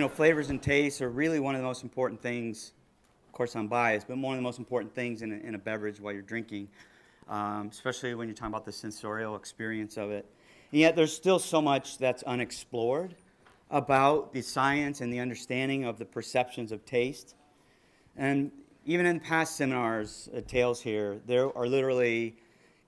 flavors and tastes are really one of the most important things. Of course, I'm biased, but one of the most important things in a beverage while you're drinking, especially when you're talking about the sensorial experience of it. And yet there's still so much that's unexplored about the science and the understanding of the perceptions of taste. And even in past seminars at Tales here, there are literally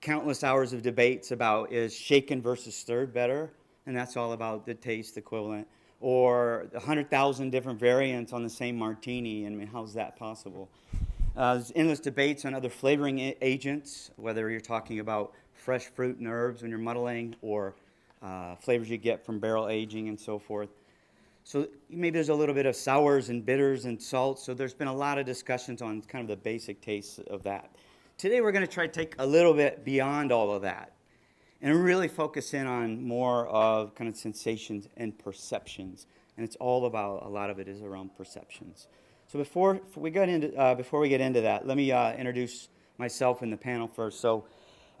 countless hours of debates about is shaken versus stirred better, and that's all about the taste equivalent. Or 100,000 different variants on the same martini, and I mean, how's that possible? There's endless debates on other flavoring agents, whether you're talking about fresh fruit and herbs when you're muddling, or flavors you get from barrel aging and so forth. So maybe there's a little bit of sours and bitters and salts, so there's been a lot of discussions on kind of the basic tastes of that. Today we're going to try to take a little bit beyond all of that and really focus in on more of kind of sensations and perceptions. And it's all about, a lot of it is around perceptions. So before we get into that, let me introduce myself and the panel first. So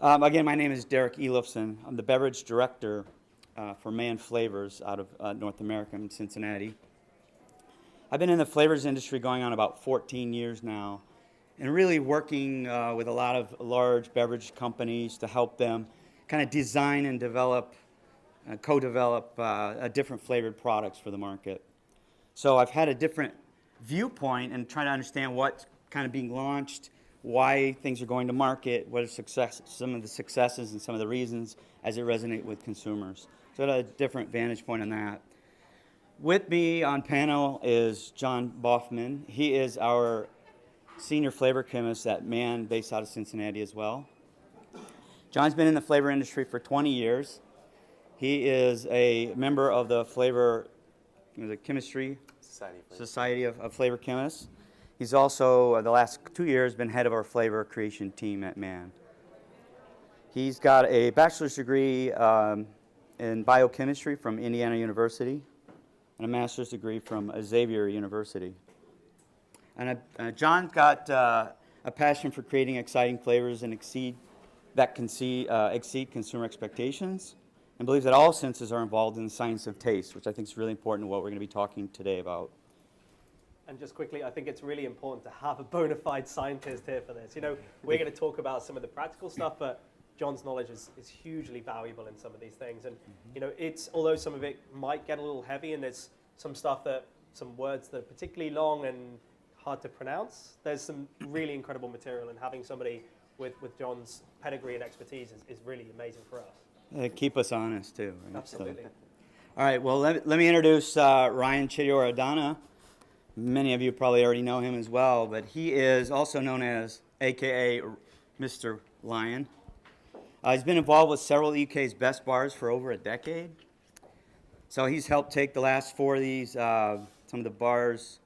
again, my name is Derek Ellefson. I'm the beverage director for Man Flavors out of North America in Cincinnati. I've been in the flavors industry going on about 14 years now, and really working with a lot of large beverage companies to help them kind of design and develop, co-develop different flavored products for the market. So I've had a different viewpoint and trying to understand what's kind of being launched, why things are going to market, what are some of the successes and some of the reasons as it resonates with consumers. So I had a different vantage point on that. With me on panel is John Hoffman. He is our senior flavor chemist at Man, based out of Cincinnati as well. John's been in the flavor industry for 20 years. He is a member of the Flavor Chemistry Society of Flavor Chemists. He's also, the last 2 years, been head of our flavor creation team at Man. He's got a bachelor's degree in biochemistry from Indiana University and a master's degree from Xavier University. And John's got a passion for creating exciting flavors and exceed consumer expectations, and believes that all senses are involved in the science of taste, which I think is really important to what we're going to be talking today about. And just quickly, I think it's really important to have a bona fide scientist here for this. We're going to talk about some of the practical stuff, but John's knowledge is hugely valuable in some of these things. And, although some of it might get a little heavy, and there's some words that are particularly long and hard to pronounce, there's some really incredible material, and having somebody with John's pedigree and expertise is really amazing for us. Keep us honest, too. Right? Absolutely. So, all right, well, let me introduce Ryan Chidioradana. Many of you probably already know him as well, but he is also known as AKA Mr. Lion. He's been involved with several of the UK's best bars for over a decade. So he's helped take the last four of these, some of the bars,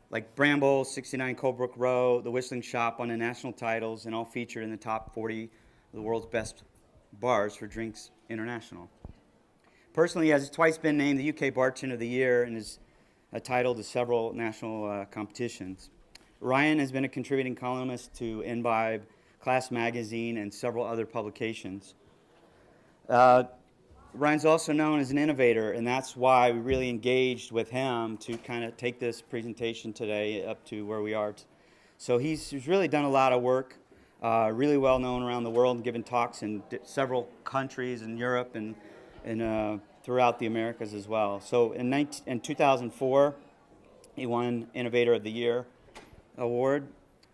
like Bramble, 69 Colebrook Row, the Whistling Shop on the national titles, and all featured in the top 40 of the world's best bars for Drinks International. Personally, he has twice been named the UK Bartender of the Year and is titled to several national competitions. Ryan has been a contributing columnist to Imbibe, Class Magazine, and several other publications. Ryan's also known as an innovator, and that's why we really engaged with him to kind of take this presentation today up to where we are. So he's really done a lot of work, really well known around the world, and given talks in several countries in Europe and throughout the Americas as well. So in 2004, he won Innovator of the Year award.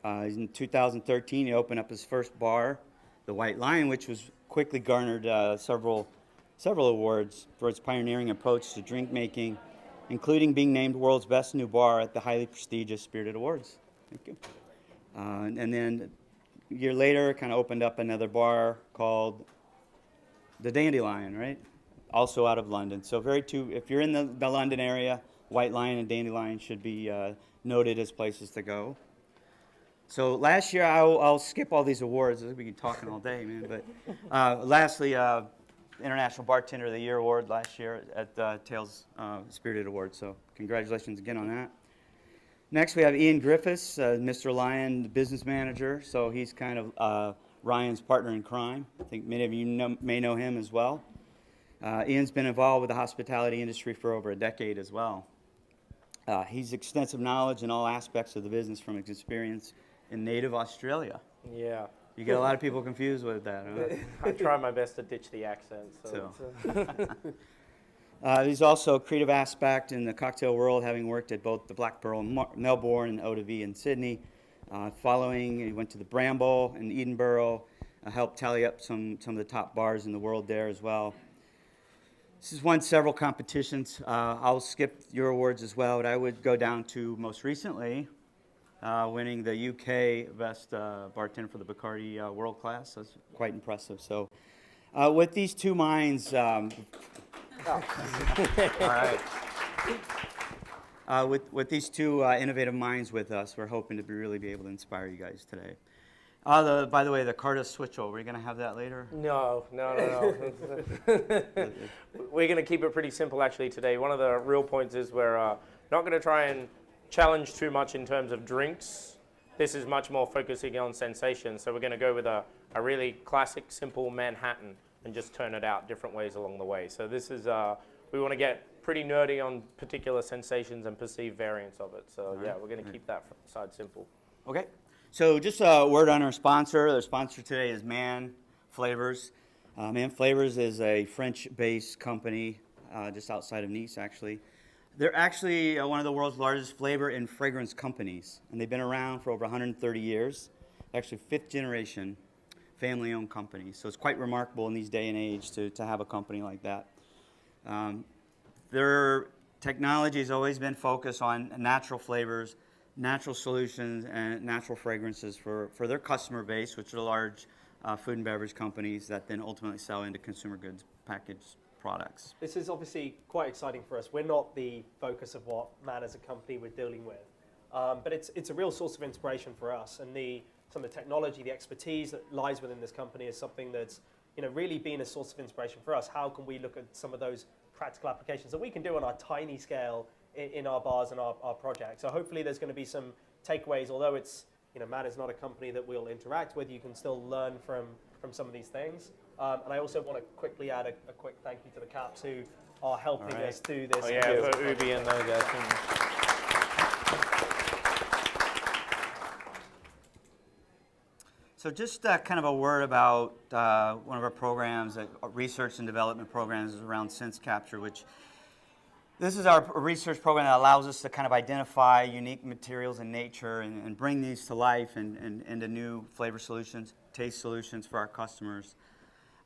In 2013, he opened up his first bar, the White Lion, which was quickly garnered several awards for its pioneering approach to drink making, including being named world's best new bar at the highly prestigious Spirited Awards. Thank you. And then a year later, kind of opened up another bar called the Dandelion, right? Also out of London. So if you're in the London area, White Lion and Dandelion should be noted as places to go. So last year, I'll skip all these awards. We can talking all day, man. But lastly, International Bartender of the Year award last year at Tales Spirited Awards. So congratulations again on that. Next, we have Ian Griffiths, Mr. Lion, the business manager. So he's kind of Ryan's partner in crime. I think many of you may know him as well. Ian's been involved with the hospitality industry for over a decade as well. He's extensive knowledge in all aspects of the business from his experience in native Australia. Yeah. You get a lot of people confused with that, huh? I try my best to ditch the accent. He's also a creative aspect in the cocktail world, having worked at both the Black Pearl in Melbourne and Eau de Vie in Sydney. Following, he went to the Bramble in Edinburgh, helped tally up some of the top bars in the world there as well. This has won several competitions. I'll skip your awards as well, but I would go down to most recently winning the UK Best Bartender for the Bacardi World Class. That's quite impressive. So with these two minds, all right. With these two innovative minds with us, we're hoping to really be able to inspire you guys today. By the way, the Carta switch over, are you going to have that later? No. We're going to keep it pretty simple actually today. One of the real points is we're not going to try and challenge too much in terms of drinks. This is much more focusing on sensations. So we're going to go with a really classic, simple Manhattan and just turn it out different ways along the way. So this is, we want to get pretty nerdy on particular sensations and perceived variants of it. So yeah, we're going to keep that side simple. Okay. So just a word on our sponsor. Our sponsor today is Man Flavors. Man Flavors is a French-based company just outside of Nice, actually. They're actually one of the world's largest flavor and fragrance companies, and they've been around for over 130 years. Actually, fifth generation family-owned company. So it's quite remarkable in these day and age to have a company like that. Their technology has always been focused on natural flavors, natural solutions, and natural fragrances for their customer base, which are large food and beverage companies that then ultimately sell into consumer goods packaged products. This is obviously quite exciting for us. We're not the focus of what Man as a company we're dealing with, but it's a real source of inspiration for us. And some of the technology, the expertise that lies within this company is something that's really been a source of inspiration for us. How can we look at some of those practical applications that we can do on our tiny scale in our bars and our projects? So hopefully there's going to be some takeaways. Although it's Man is not a company that we'll interact with, you can still learn from some of these things. And I also want to quickly add a quick thank you to the Caps who are helping us do this. Oh yeah, for Ubi and those guys. So just kind of a word about one of our programs, research and development programs around sense capture, which this is our research program that allows us to kind of identify unique materials in nature and bring these to life and into new flavor solutions, taste solutions for our customers.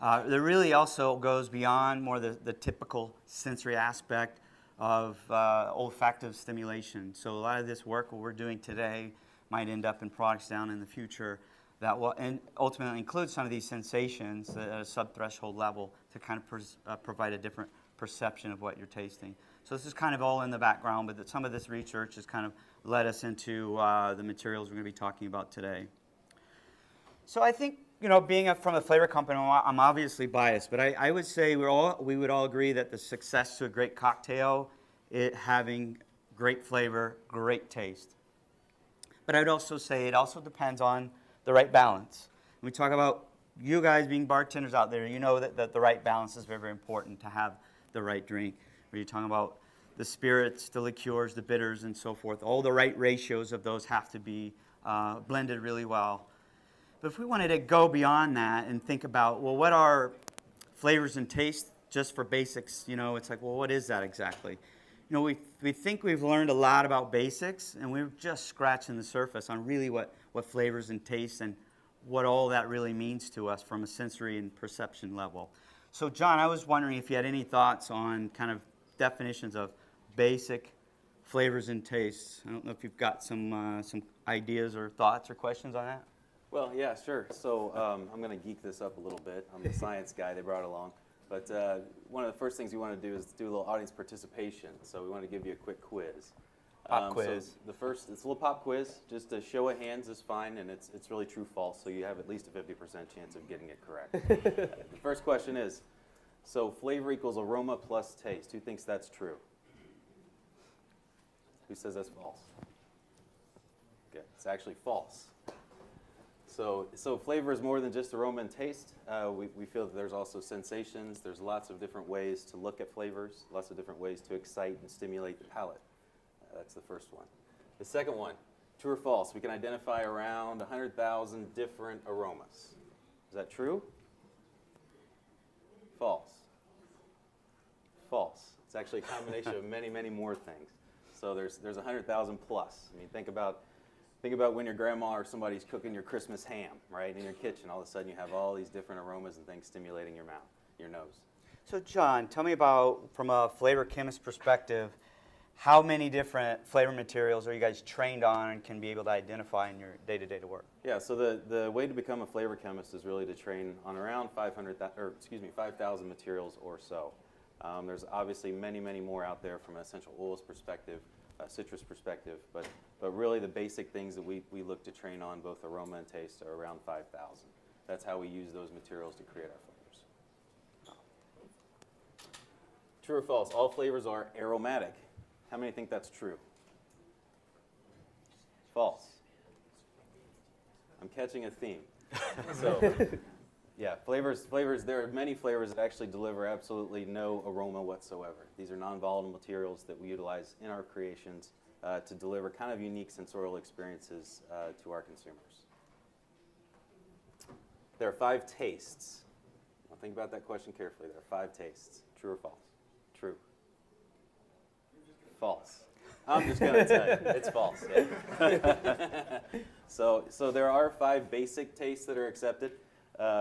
There really also goes beyond more the typical sensory aspect of olfactive stimulation. So a lot of this work, what we're doing today, might end up in products down in the future that will ultimately include some of these sensations at a sub-threshold level to kind of provide a different perception of what you're tasting. So this is kind of all in the background, but some of this research has kind of led us into the materials we're going to be talking about today. So I think, being from a flavor company, I'm obviously biased, but I would say we would all agree that the success to a great cocktail is having great flavor, great taste. But I would also say it also depends on the right balance. When we talk about you guys being bartenders out there, you know that the right balance is very, very important to have the right drink. When you're talking about the spirits, the liqueurs, the bitters, and so forth, all the right ratios of those have to be blended really well. But if we wanted to go beyond that and think about, well, what are flavors and taste just for basics? It's like, well, what is that exactly? We think we've learned a lot about basics, and we're just scratching the surface on really what flavors and tastes and what all that really means to us from a sensory and perception level. So, John, I was wondering if you had any thoughts on kind of definitions of basic flavors and tastes. I don't know if you've got some ideas or thoughts or questions on that. Well, yeah, sure. So I'm going to geek this up a little bit. I'm the science guy they brought along. But one of the first things we want to do is do a little audience participation. So we want to give you a quick quiz. Pop quiz. So it's a little pop quiz. Just a show of hands is fine, and it's really true-false, so you have at least a 50% chance of getting it correct. The first question is, so flavor equals aroma plus taste. Who thinks that's true? Who says that's false? Okay, it's actually false. So flavor is more than just aroma and taste. We feel that there's also sensations. There's lots of different ways to look at flavors, lots of different ways to excite and stimulate the palate. That's the first one. The second one, true or false? We can identify around 100,000 different aromas. Is that true? False. False. It's actually a combination of many, many more things. So there's 100,000 plus. I mean, think about when your grandma or somebody's cooking your Christmas ham, right, in your kitchen. All of a sudden, you have all these different aromas and things stimulating your mouth, your nose. So John, tell me about, from a flavor chemist perspective, how many different flavor materials are you guys trained on and can be able to identify in your day-to-day work? Yeah, so the way to become a flavor chemist is really to train on around 5,000 materials or so. There's obviously many, many more out there from an essential oils perspective, citrus perspective, but really the basic things that we look to train on, both aroma and taste, are around 5,000. That's how we use those materials to create our flavors. True or false? All flavors are aromatic. How many think that's true? False. I'm catching a theme. So, yeah, flavors, there are many flavors that actually deliver absolutely no aroma whatsoever. These are non-volatile materials that we utilize in our creations to deliver kind of unique sensorial experiences to our consumers. There are 5 tastes. Now think about that question carefully. There are 5 tastes. True or false? True. False. I'm just going to tell you, it's false. Yeah. So there are 5 basic tastes that are accepted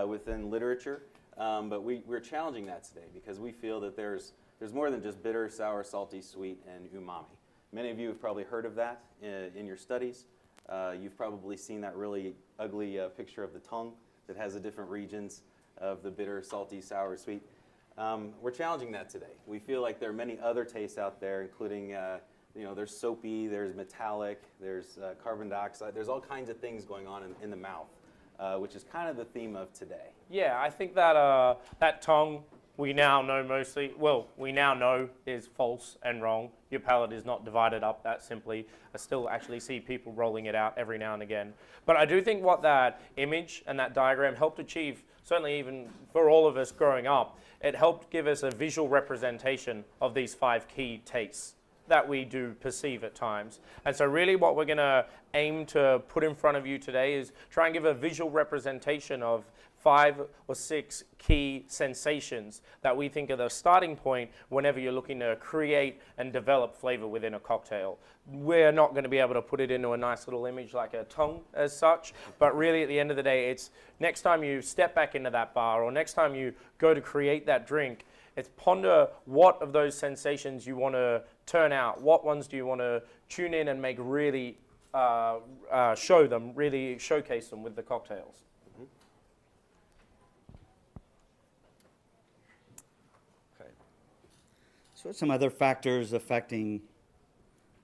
within literature, but we're challenging that today because we feel that there's more than just bitter, sour, salty, sweet, and umami. Many of you have probably heard of that in your studies. You've probably seen that really ugly picture of the tongue that has the different regions of the bitter, salty, sour, sweet. We're challenging that today. We feel like there are many other tastes out there, including, there's soapy, there's metallic, there's carbon dioxide. There's all kinds of things going on in the mouth, which is kind of the theme of today. Yeah, I think that that tongue we now know is false and wrong. Your palate is not divided up that simply. I still actually see people rolling it out every now and again. But I do think what that image and that diagram helped achieve, certainly even for all of us growing up, it helped give us a visual representation of these 5 key tastes that we do perceive at times. And so really what we're going to aim to put in front of you today is try and give a visual representation of 5 or 6 key sensations that we think are the starting point whenever you're looking to create and develop flavor within a cocktail. We're not going to be able to put it into a nice little image like a tongue as such, but really at the end of the day, it's next time you step back into that bar or next time you go to create that drink, it's ponder what of those sensations you want to turn out. What ones do you want to tune in and make really show them, really showcase them with the cocktails? So what's some other factors affecting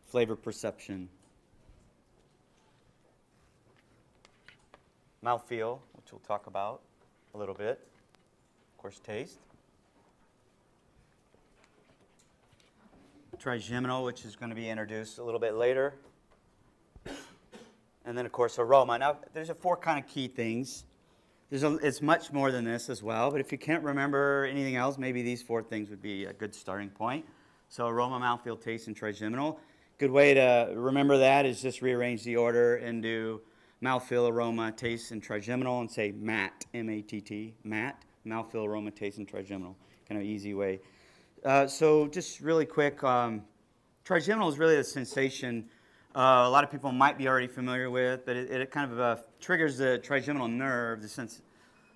flavor perception? Mouthfeel, which we'll talk about a little bit. Of course, taste. Trigeminal, which is going to be introduced a little bit later. And then, of course, aroma. Now, there's 4 kind of key things. It's much more than this as well, but if you can't remember anything else, maybe these 4 things would be a good starting point. So aroma, mouthfeel, taste, and trigeminal. Good way to remember that is just rearrange the order and do mouthfeel, aroma, taste, and trigeminal, and say MAT, M-A-T-T, MAT, mouthfeel, aroma, taste, and trigeminal. Kind of easy way. So just really quick, trigeminal is really the sensation a lot of people might be already familiar with, but it kind of triggers the trigeminal nerve, the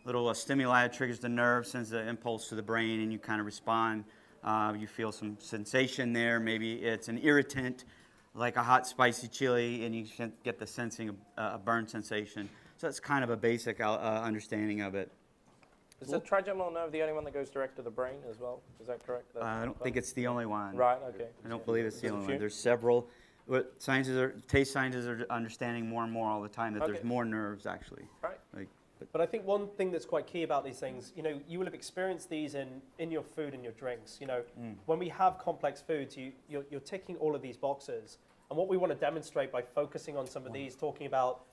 little stimuli triggers the nerve, sends the impulse to the brain, and you kind of respond. You feel some sensation there. Maybe it's an irritant, like a hot, spicy chili, and you get the sensing of a burn sensation. So that's kind of a basic understanding of it. Is the trigeminal nerve the only one that goes direct to the brain as well? Is that correct? I don't think it's the only one. Right, okay. I don't believe it's the only one. There's several. What taste scientists are understanding more and more all the time that there's more nerves actually. Right. But I think one thing that's quite key about these things, you will have experienced these in your food and your drinks. When we have complex foods, you're ticking all of these boxes. And what we want to demonstrate by focusing on some of these, talking about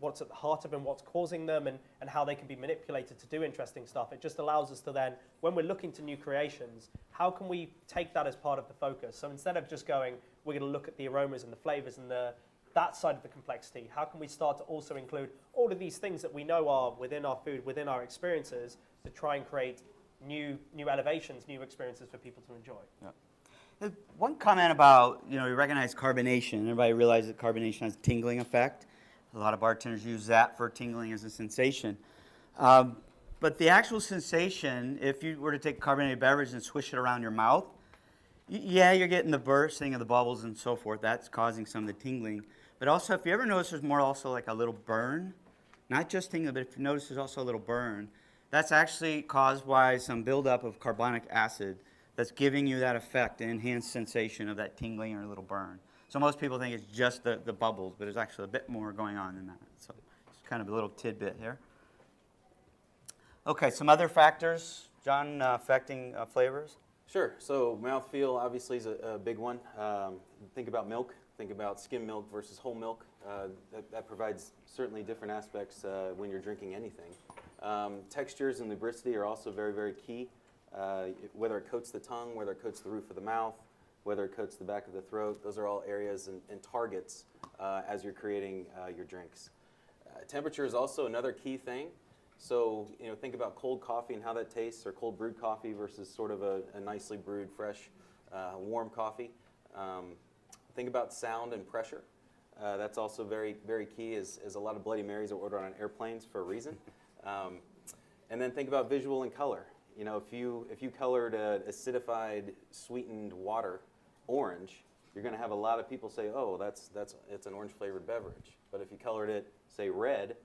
what's at the heart of them, what's causing them, and how they can be manipulated to do interesting stuff. It just allows us to then, when we're looking to new creations, how can we take that as part of the focus? So instead of just going, we're going to look at the aromas and the flavors and that side of the complexity. How can we start to also include all of these things that we know are within our food, within our experiences, to try and create new elevations, new experiences for people to enjoy? Yeah. One comment about, you recognize carbonation. Everybody realizes that carbonation has a tingling effect. A lot of bartenders use that for tingling as a sensation. But the actual sensation, if you were to take a carbonated beverage and swish it around your mouth, yeah, you're getting the bursting of the bubbles and so forth. That's causing some of the tingling. But also, if you ever notice, there's more also like a little burn. Not just tingling, but if you notice there's also a little burn. That's actually caused by some buildup of carbonic acid that's giving you that effect, an enhanced sensation of that tingling or a little burn. So most people think it's just the bubbles, but there's actually a bit more going on than that. So it's kind of a little tidbit here. Okay, some other factors, John, affecting flavors? Sure. So mouthfeel obviously is a big one. Think about milk. Think about skim milk versus whole milk. That provides certainly different aspects when you're drinking anything. Textures and lubricity are also very, very key. Whether it coats the tongue, whether it coats the roof of the mouth, whether it coats the back of the throat, those are all areas and targets as you're creating your drinks. Temperature is also another key thing. So, think about cold coffee and how that tastes, or cold brewed coffee versus sort of a nicely brewed, fresh, warm coffee. Think about sound and pressure. That's also very, very key, as a lot of Bloody Marys are ordered on airplanes for a reason. And then think about visual and color. If you colored acidified, sweetened water orange, you're going to have a lot of people say, oh, it's an orange flavored beverage. But if you colored it, say, red,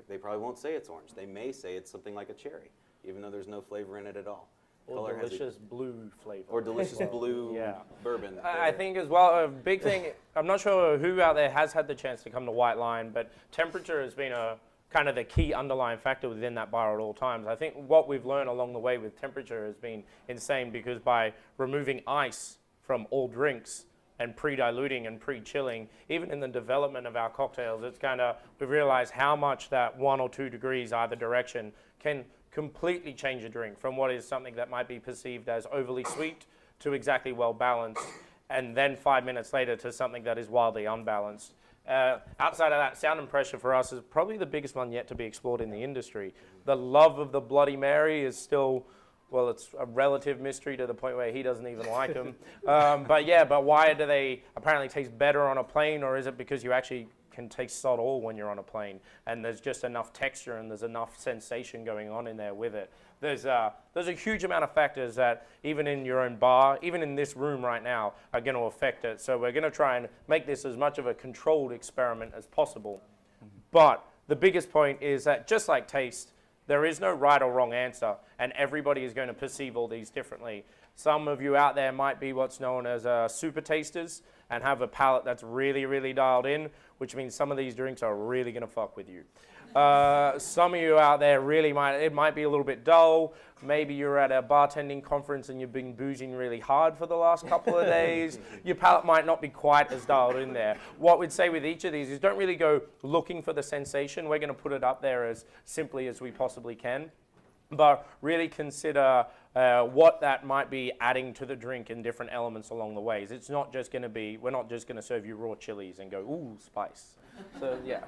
they probably won't say it's orange. They may say it's something like a cherry, even though there's no flavor in it at all. Or delicious blue flavor. Or delicious blue bourbon. I think as well, a big thing, I'm not sure who out there has had the chance to come to White Line, but temperature has been a kind of the key underlying factor within that bar at all times. I think what we've learned along the way with temperature has been insane, because by removing ice from all drinks and pre-diluting and pre-chilling, even in the development of our cocktails, we've realized how much that 1 or 2 degrees either direction can completely change a drink from what is something that might be perceived as overly sweet to exactly well balanced, and then 5 minutes later to something that is wildly unbalanced. Outside of that, sound and pressure for us is probably the biggest one yet to be explored in the industry. The love of the Bloody Mary is still, well, it's a relative mystery to the point where he doesn't even like them. But why do they apparently taste better on a plane, or is it because you actually can taste sod all when you're on a plane, and there's just enough texture and there's enough sensation going on in there with it? There's a huge amount of factors that even in your own bar, even in this room right now, are going to affect it. So we're going to try and make this as much of a controlled experiment as possible. But the biggest point is that just like taste, there is no right or wrong answer, and everybody is going to perceive all these differently. Some of you out there might be what's known as super tasters and have a palate that's really, really dialed in, which means some of these drinks are really going to fuck with you. Some of you out there it might be a little bit dull. Maybe you're at a bartending conference and you've been boozing really hard for the last couple of days. Your palate might not be quite as dialed in there. What we'd say with each of these is don't really go looking for the sensation. We're going to put it up there as simply as we possibly can. But really consider what that might be adding to the drink in different elements along the ways. It's not just going to be, we're not just going to serve you raw chilies and go, ooh, spice. So, yeah.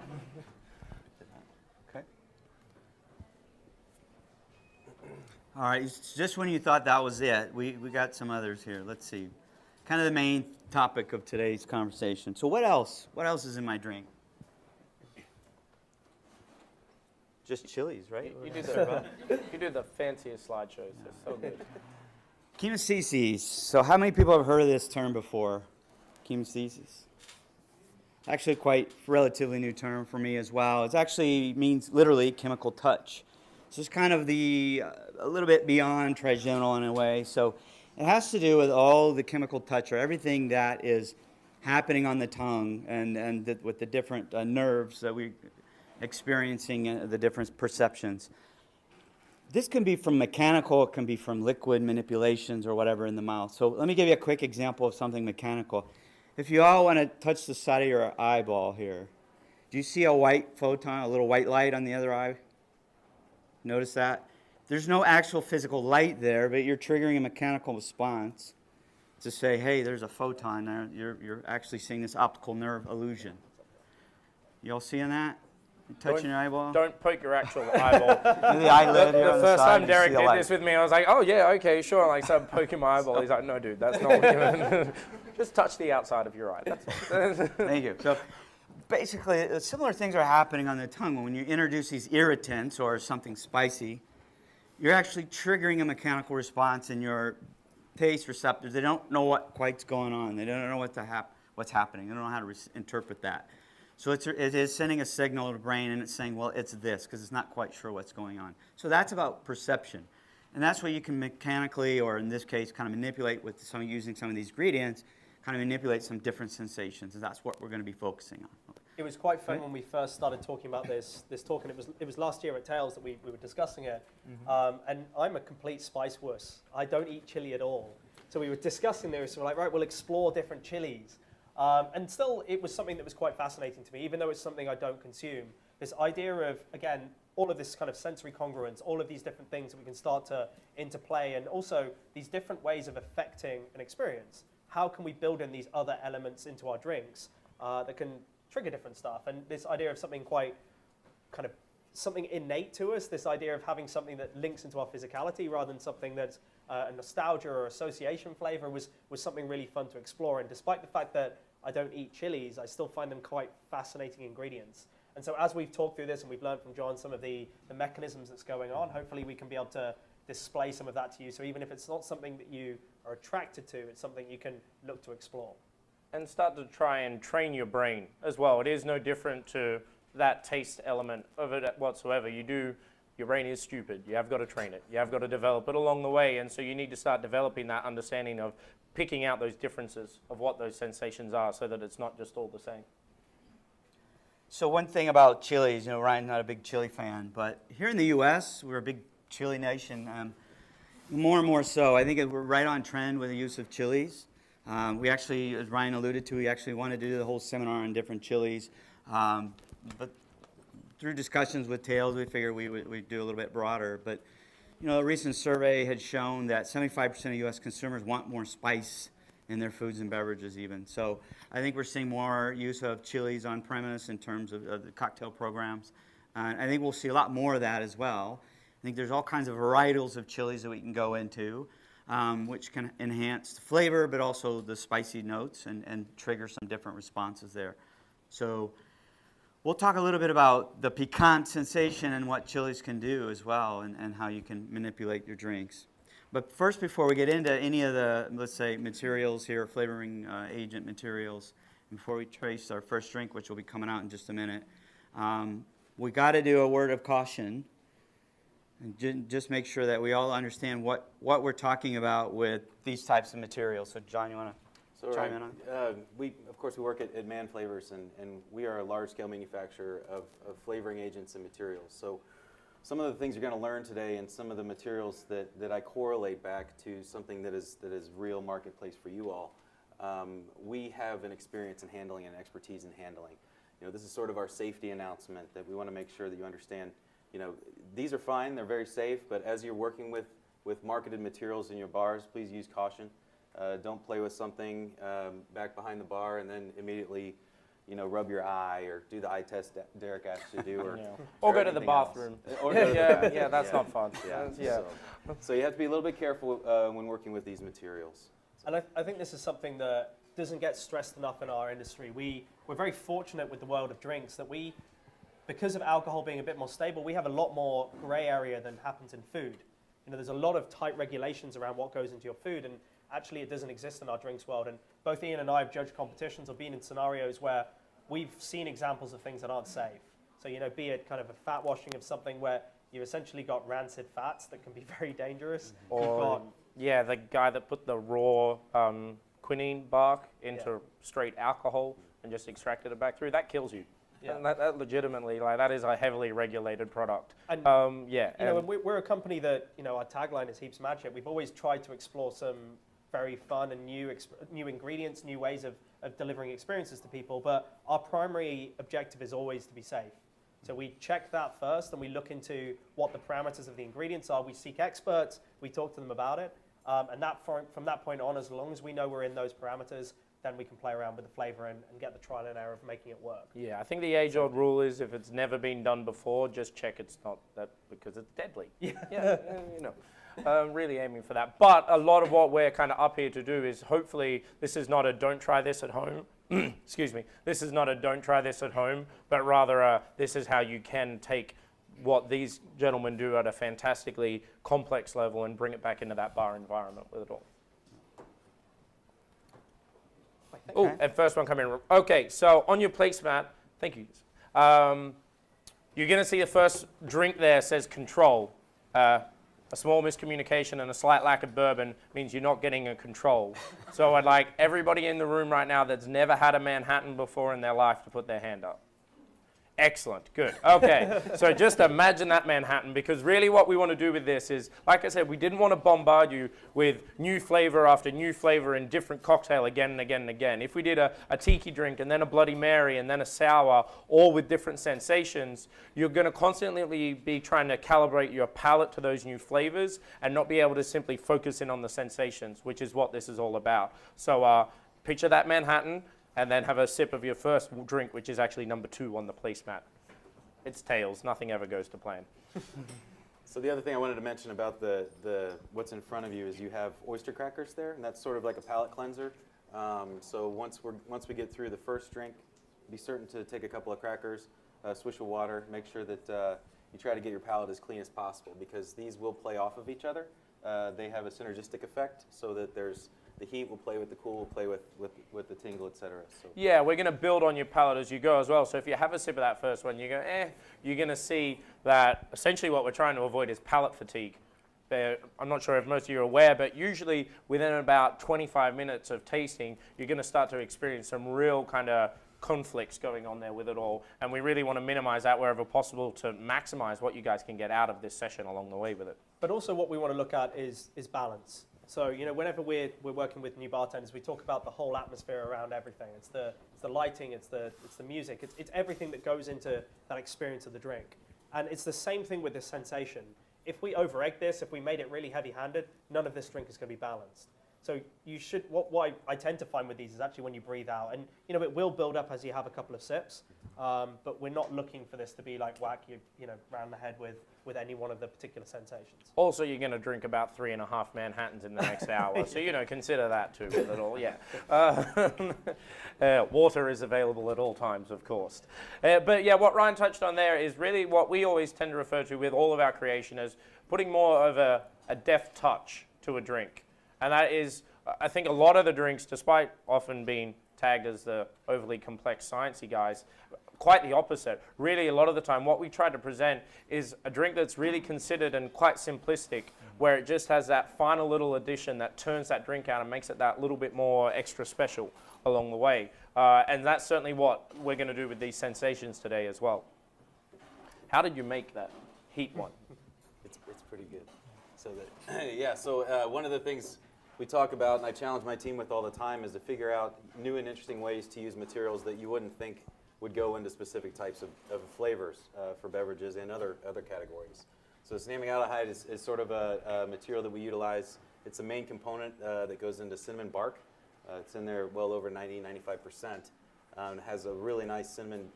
Okay. All right, just when you thought that was it, we got some others here. Let's see. Kind of the main topic of today's conversation. So what else? What else is in my drink? Just chilies, right? You do the fanciest slideshows. They're so good. Chemocesis. So how many people have heard of this term before? Chemocesis. Actually quite relatively new term for me as well. It actually means literally chemical touch. So it's kind of a little bit beyond trigeminal in a way. So it has to do with all the chemical touch, or everything that is happening on the tongue and with the different nerves that we experiencing the different perceptions. This can be from mechanical, it can be from liquid manipulations or whatever in the mouth. So let me give you a quick example of something mechanical. If you all want to touch the side of your eyeball here, do you see a white photon, a little white light on the other eye? Notice that? There's no actual physical light there, but you're triggering a mechanical response. to say, hey, there's a photon there. You're actually seeing this optical nerve illusion. You all seeing that? You touching your eyeball? Don't poke your actual eyeball. The eyelid here on The the first side, time you Derek see the did light. this with me, I was like, oh yeah, okay, sure. Like, so I'm poking my eyeball. He's like, no, dude, that's not what you're Just touch the outside of your eye. That's all. Thank you. So basically, similar things are happening on the tongue. When you introduce these irritants or something spicy, you're actually triggering a mechanical response in your taste receptors. They don't know what quite's going on. They don't know what's happening. They don't know how to interpret that. So it is sending a signal to the brain, and it's saying, well, it's this, because it's not quite sure what's going on. So that's about perception. And that's what you can mechanically, or in this case, kind of manipulate with using some of these ingredients, kind of manipulate some different sensations. And that's what we're going to be focusing on. It was quite fun when we first started talking about this talk, and it was last year at Tails that we were discussing it. And I'm a complete spice wuss. I don't eat chili at all. So we were discussing this. So we're like, right, we'll explore different chilies. And still, it was something that was quite fascinating to me, even though it's something I don't consume. This idea of, again, all of this kind of sensory congruence, all of these different things that we can start to interplay, and also these different ways of affecting an experience. How can we build in these other elements into our drinks that can trigger different stuff? And this idea of something quite kind of something innate to us, this idea of having something that links into our physicality rather than something that's a nostalgia or association flavor was something really fun to explore. And despite the fact that I don't eat chilies, I still find them quite fascinating ingredients. And so as we've talked through this and we've learned from John some of the mechanisms that's going on, hopefully we can be able to display some of that to you. So even if it's not something that you are attracted to, it's something you can look to explore. And start to try and train your brain as well. It is no different to that taste element of it whatsoever. Your brain is stupid. You have got to train it. You have got to develop it along the way. And so you need to start developing that understanding of picking out those differences of what those sensations are so that it's not just all the same. So one thing about chilies, Ryan's not a big chili fan, but here in the U.S., we're a big chili nation. More and more so. I think we're right on trend with the use of chilies. We actually, as Ryan alluded to, we actually wanted to do the whole seminar on different chilies. But through discussions with Tails, we figured we'd do a little bit broader. But, a recent survey had shown that 75% of U.S. consumers want more spice in their foods and beverages even. So I think we're seeing more use of chilies on premise in terms of the cocktail programs. I think we'll see a lot more of that as well. I think there's all kinds of varietals of chilies that we can go into, which can enhance the flavor, but also the spicy notes and trigger some different responses there. So we'll talk a little bit about the piquant sensation and what chilies can do as well, and how you can manipulate your drinks. But first, before we get into any of the, let's say, materials here, flavoring agent materials, and before we trace our first drink, which will be coming out in just a minute, we got to do a word of caution. And just make sure that we all understand what we're talking about with these types of materials. So, John, you want to chime in on? We work at Man Flavors, and we are a large-scale manufacturer of flavoring agents and materials. So some of the things you're going to learn today and some of the materials that I correlate back to something that is real marketplace for you all, we have an experience in handling and expertise in handling. This is sort of our safety announcement that we want to make sure that you understand. These are fine, they're very safe, but as you're working with marketed materials in your bars, please use caution. Don't play with something back behind the bar and then immediately, rub your eye or do the eye test Derek asked you to do, or go to the bathroom. Yeah, that's not fun. So you have to be a little bit careful when working with these materials. And I think this is something that doesn't get stressed enough in our industry. We're very fortunate with the world of drinks that because of alcohol being a bit more stable, we have a lot more gray area than happens in food. There's a lot of tight regulations around what goes into your food, and actually it doesn't exist in our drinks world. And both Ian and I have judged competitions or been in scenarios where we've seen examples of things that aren't safe. So, be it kind of a fat washing of something where you've essentially got rancid fats that can be very dangerous. Or, the guy that put the raw quinine bark into straight alcohol and just extracted it back through, that kills you. Yeah. And that legitimately, that is a heavily regulated product. And, we're a company that, our tagline is Heaps Magic. We've always tried to explore some very fun and new ingredients, new ways of delivering experiences to people. But our primary objective is always to be safe. So we check that first, and we look into what the parameters of the ingredients are. We seek experts. We talk to them about it. And from that point on, as long as we know we're in those parameters, then we can play around with the flavor and get the trial and error of making it work. Yeah, I think the age-old rule is if it's never been done before, just check it's not that because it's deadly. Yeah, you know, really aiming for that. But a lot of what we're kind of up here to do is hopefully this is not a don't try this at home. Excuse me. This is not a don't try this at home, but rather this is how you can take what these gentlemen do at a fantastically complex level and bring it back into that bar environment with it all. Oh, and first one coming. Okay, so on your placemat, thank you. You're going to see the first drink there says control. A small miscommunication and a slight lack of bourbon means you're not getting a control. So I'd like everybody in the room right now that's never had a Manhattan before in their life to put their hand up. Excellent, good. Okay, so just imagine that Manhattan, because really what we want to do with this is, like I said, we didn't want to bombard you with new flavor after new flavor in different cocktail again and again and again. If we did a tiki drink and then a Bloody Mary and then a sour, all with different sensations, you're going to constantly be trying to calibrate your palate to those new flavors and not be able to simply focus in on the sensations, which is what this is all about. So picture that Manhattan, and then have a sip of your first drink, which is actually number 2 on the placemat. It's tails. Nothing ever goes to plan. So the other thing I wanted to mention about the what's in front of you is you have oyster crackers there, and that's sort of like a palate cleanser. So once we get through the first drink, be certain to take a couple of crackers, a swish of water, make sure that you try to get your palate as clean as possible, because these will play off of each other. They have a synergistic effect, so that the heat will play with the cool, will play with the tingle, etc. So. Yeah, we're going to build on your palate as you go as well. So if you have a sip of that first one, you go, you're going to see that essentially what we're trying to avoid is palate fatigue. I'm not sure if most of you are aware, but usually within about 25 minutes of tasting, you're going to start to experience some real kind of conflicts going on there with it all. And we really want to minimize that wherever possible to maximize what you guys can get out of this session along the way with it. But also what we want to look at is balance. So, you know, whenever we're working with new bartenders, we talk about the whole atmosphere around everything. It's the lighting, it's the music, it's everything that goes into that experience of the drink. And it's the same thing with this sensation. If we over-egg this, if we made it really heavy-handed, none of this drink is going to be balanced. So you should, what I tend to find with these is actually when you breathe out, and you know, it will build up as you have a couple of sips, but we're not looking for this to be like whack you know, round the head with any one of the particular sensations. Also, you're going to drink about 3.5 Manhattans in the next hour, so you know, consider that too with it all. Yeah, water is available at all times, of course. But yeah, what Ryan touched on there is really what we always tend to refer to with all of our creation as putting more of a deft touch to a drink. And that is, I think a lot of the drinks, despite often being tagged as the overly complex sciencey guys, quite the opposite. Really, a lot of the time, what we try to present is a drink that's really considered and quite simplistic, where it just has that final little addition that turns that drink out and makes it that little bit more extra special along the way. And that's certainly what we're going to do with these sensations today as well. How did you make that heat one? It's pretty good. So that, yeah, so one of the things we talk about, and I challenge my team with all the time, is to figure out new and interesting ways to use materials that you wouldn't think would go into specific types of flavors for beverages and other categories. So cinnamon is sort of a material that we utilize. It's the main component that goes into cinnamon bark. It's in there well over 90–95%. It has a really nice cinnamon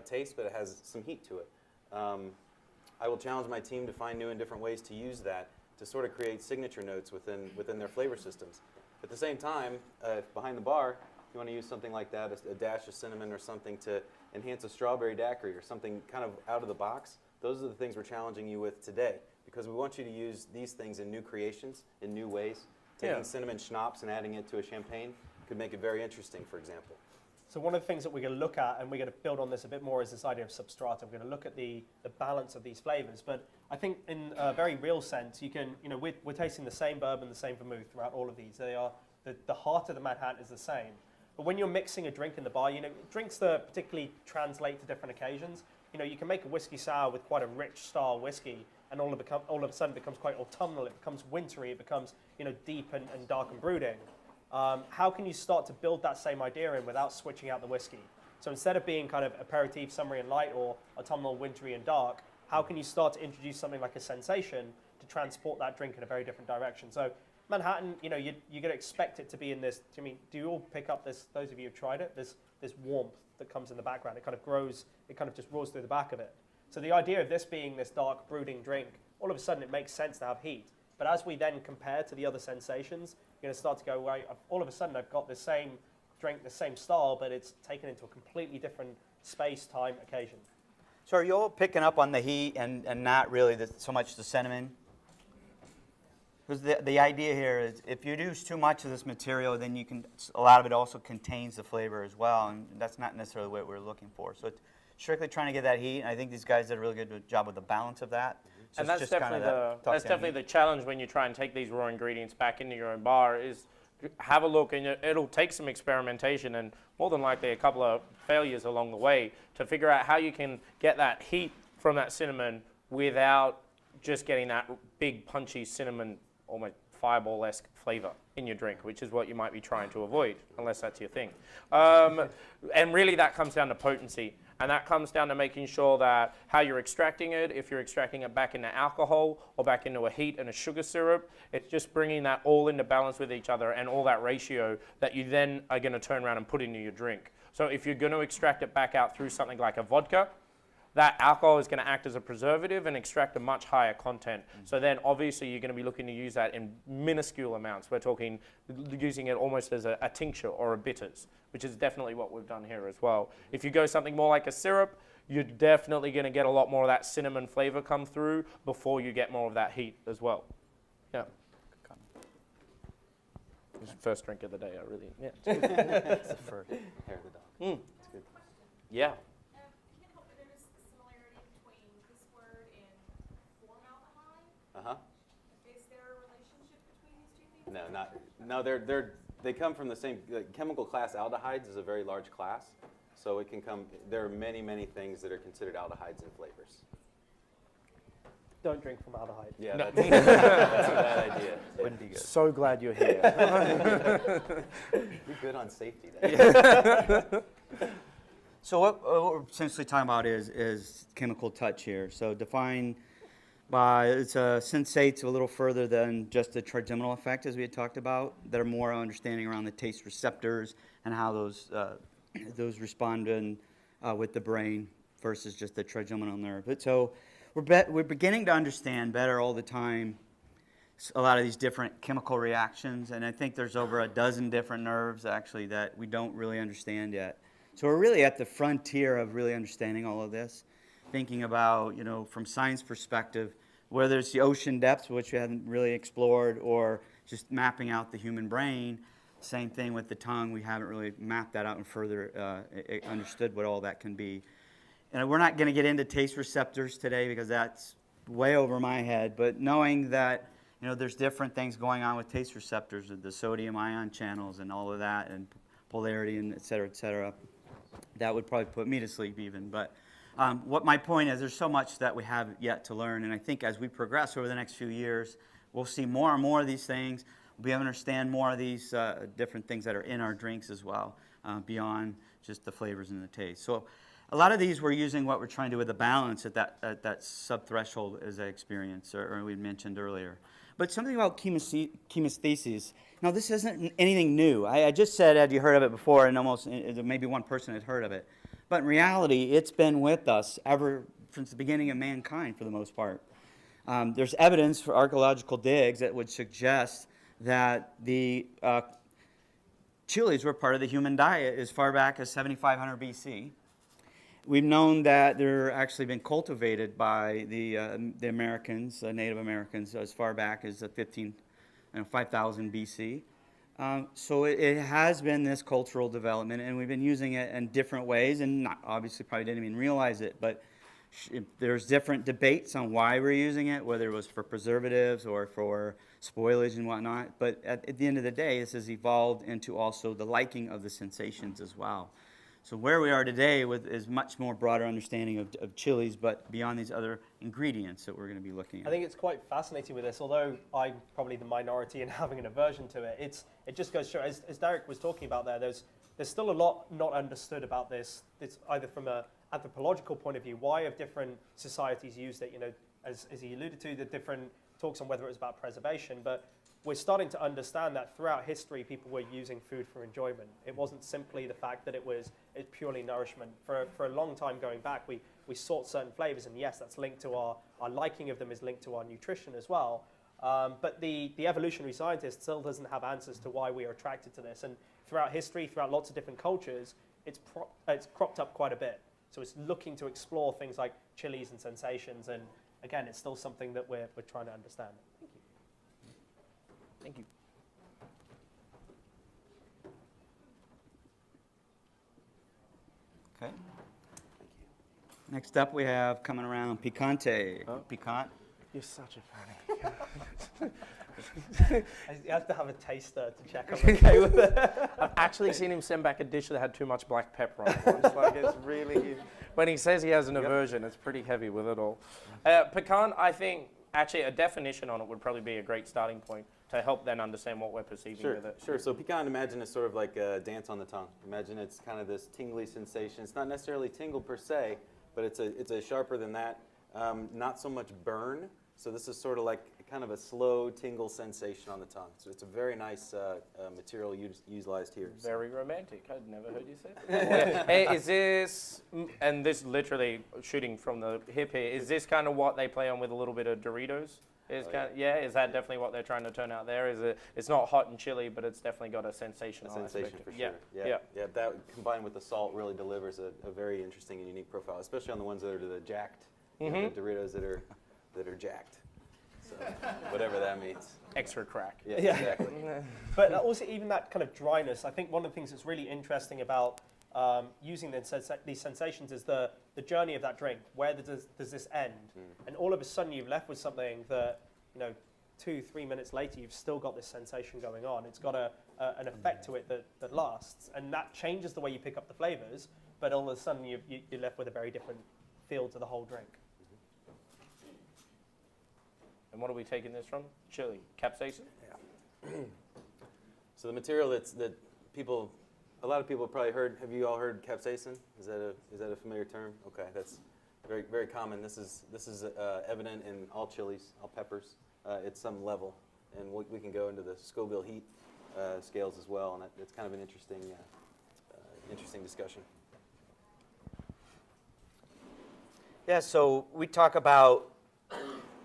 taste, but it has some heat to it. I will challenge my team to find new and different ways to use that to sort of create signature notes within their flavor systems. At the same time, behind the bar, you want to use something like that, a dash of cinnamon or something to enhance a strawberry daiquiri or something kind of out of the box. Those are the things we're challenging you with today, because we want you to use these things in new creations, in new ways. Taking cinnamon schnapps and adding it to a champagne could make it very interesting, for example. So one of the things that we're going to look at, and we're going to build on this a bit more, is this idea of substrata. We're going to look at the balance of these flavors. But I think in a very real sense, you can, you know, we're tasting the same bourbon, the same vermouth throughout all of these. They are, the heart of the Manhattan is the same. But when you're mixing a drink in the bar, you know, drinks that particularly translate to different occasions, you know, you can make a whiskey sour with quite a rich style whiskey, and all of a sudden it becomes quite autumnal, it becomes wintry, it becomes, you know, deep and dark and brooding. How can you start to build that same idea in without switching out the whiskey? So instead of being kind of aperitif, summery and light, or autumnal, wintry and dark, how can you start to introduce something like a sensation to transport that drink in a very different direction? So Manhattan, you know, you're going to expect it to be in this. I mean, do you all pick up this? Those of you who've tried it, this warmth that comes in the background. It kind of grows. It kind of just roars through the back of it. So the idea of this being this dark, brooding drink, all of a sudden it makes sense to have heat. But as we then compare to the other sensations, you're going to start to go, well, all of a sudden I've got the same drink, the same style, but it's taken into a completely different space, time, occasion. So are you all picking up on the heat and not really so much the cinnamon? Because the idea here is if you use too much of this material, then you can, a lot of it also contains the flavor as well, and that's not necessarily what we're looking for. So it's strictly trying to get that heat, and I think these guys did a really good job with the balance of that. So and that's definitely the challenge when you try and take these raw ingredients back into your own bar is have a look, and it'll take some experimentation and more than likely a couple of failures along the way to figure out how you can get that heat from that cinnamon without just getting that big punchy cinnamon, almost fireball-esque flavor in your drink, which is what you might be trying to avoid, unless that's your thing. And really that comes down to potency. And that comes down to making sure that how you're extracting it, if you're extracting it back into alcohol or back into a heat and a sugar syrup, it's just bringing that all into balance with each other and all that ratio that you then are going to turn around and put into your drink. So if you're going to extract it back out through something like a vodka, that alcohol is going to act as a preservative and extract a much higher content. So then obviously you're going to be looking to use that in minuscule amounts. We're talking using it almost as a tincture or a bitters, which is definitely what we've done here as well. If you go something more like a syrup, you're definitely going to get a lot more of that cinnamon flavor come through before you get more of that heat as well. Yeah. This is the first drink of the day, I really, yeah. It's the first hair of the dog. It's good. Yeah. Uh-huh. Is there a relationship between these two things? No, they come from the same, chemical class aldehydes is a very large class. So it can come, there are many, many things that are considered aldehydes in flavors. Don't drink formaldehyde. Yeah, that's a bad idea. Wouldn't be good. So glad you're here. You're good on safety then. So what we're essentially talking about is chemical touch here. So define by, it's sensates a little further than just the trigeminal effect as we had talked about. That are more understanding around the taste receptors and how those respond with the brain versus just the trigeminal nerve. But so we're beginning to understand better all the time a lot of these different chemical reactions, and I think there's over a dozen different nerves actually that we don't really understand yet. So we're really at the frontier of really understanding all of this, thinking about, from science perspective, whether it's the ocean depths, which we hadn't really explored, or just mapping out the human brain. Same thing with the tongue. We haven't really mapped that out and further understood what all that can be. And we're not going to get into taste receptors today because that's way over my head. But knowing that, there's different things going on with taste receptors, the sodium ion channels and all of that, and polarity and et cetera, that would probably put me to sleep even. But what my point is, there's so much that we have yet to learn. And I think as we progress over the next few years, we'll see more and more of these things. We'll be able to understand more of these different things that are in our drinks as well, beyond just the flavors and the taste. So a lot of these we're using what we're trying to do with the balance at that sub-threshold as I experienced, or we mentioned earlier. But something about chemesthesis. Now, this isn't anything new. I just said, had you heard of it before, and almost maybe one person had heard of it. But in reality, it's been with us ever since the beginning of mankind, for the most part. There's evidence for archaeological digs that would suggest that the chilies were part of the human diet as far back as 7,500 BC. We've known that they're actually been cultivated by the Americans, Native Americans, as far back as 5,000 BC. So it has been this cultural development, and we've been using it in different ways, and obviously probably didn't even realize it, but there's different debates on why we're using it, whether it was for preservatives or for spoilage and whatnot. But at the end of the day, this has evolved into also the liking of the sensations as well. So where we are today is much more broader understanding of chilies, but beyond these other ingredients that we're going to be looking at. I think it's quite fascinating with this, although I'm probably the minority in having an aversion to it. It just goes to show, as Derek was talking about there's still a lot not understood about this. It's either from an anthropological point of view, why have different societies used it, as he alluded to, the different talks on whether it was about preservation, but we're starting to understand that throughout history, people were using food for enjoyment. It wasn't simply the fact that it's purely nourishment. For a long time going back, we sought certain flavors, and yes, that's linked to our liking of them is linked to our nutrition as well. But the evolutionary scientist still doesn't have answers to why we are attracted to this. And throughout history, throughout lots of different cultures, it's cropped up quite a bit. So it's looking to explore things like chilies and sensations. And again, it's still something that we're trying to understand. Thank you. Okay. Next up, we have coming around picante. Oh. Piquant. You're such a fan. You have to have a taster to check I'm okay with it. I've actually seen him send back a dish that had too much black pepper on it. It's like it's really. When he says he has an aversion, it's pretty heavy with it all. Pecan, I think actually a definition on it would probably be a great starting point to help then understand what we're perceiving with it. Sure. So pecan, imagine is sort of like a dance on the tongue. Imagine it's kind of this tingly sensation. It's not necessarily tingle per se, but it's a sharper than that. Not so much burn. So this is sort of like kind of a slow tingle sensation on the tongue. So it's a very nice material utilized here. Very romantic. I'd never heard you say that. Hey, is this, and this literally shooting from the hip here, is this kind of what they play on with a little bit of Doritos? Is is that definitely what they're trying to turn out there? Is it? It's not hot and chilly, but it's definitely got a sensational Sensation aspect. for sure. Yeah. That combined with the salt really delivers a very interesting and unique profile, especially on the ones that are the jacked, you know, the Doritos that are jacked. So whatever that means. Extra crack. Yeah. Exactly. But also even that kind of dryness, I think one of the things that's really interesting about using these sensations is the journey of that drink. Where does this end? And all of a sudden you've left with something that, 2-3 minutes later you've still got this sensation going on. It's got an effect to it that lasts, and that changes the way you pick up the flavors, but all of a sudden you're left with a very different feel to the whole drink. And what are we taking this from? Chili. Capsaicin? Yeah. So the material that a lot of people have probably heard. Have you all heard capsaicin? Is that a familiar term? Okay, that's very very common. This is evident in all chilies, all peppers, at some level, and we can go into the Scoville heat scales as well, and it's kind of an interesting discussion. Yeah, so we talk about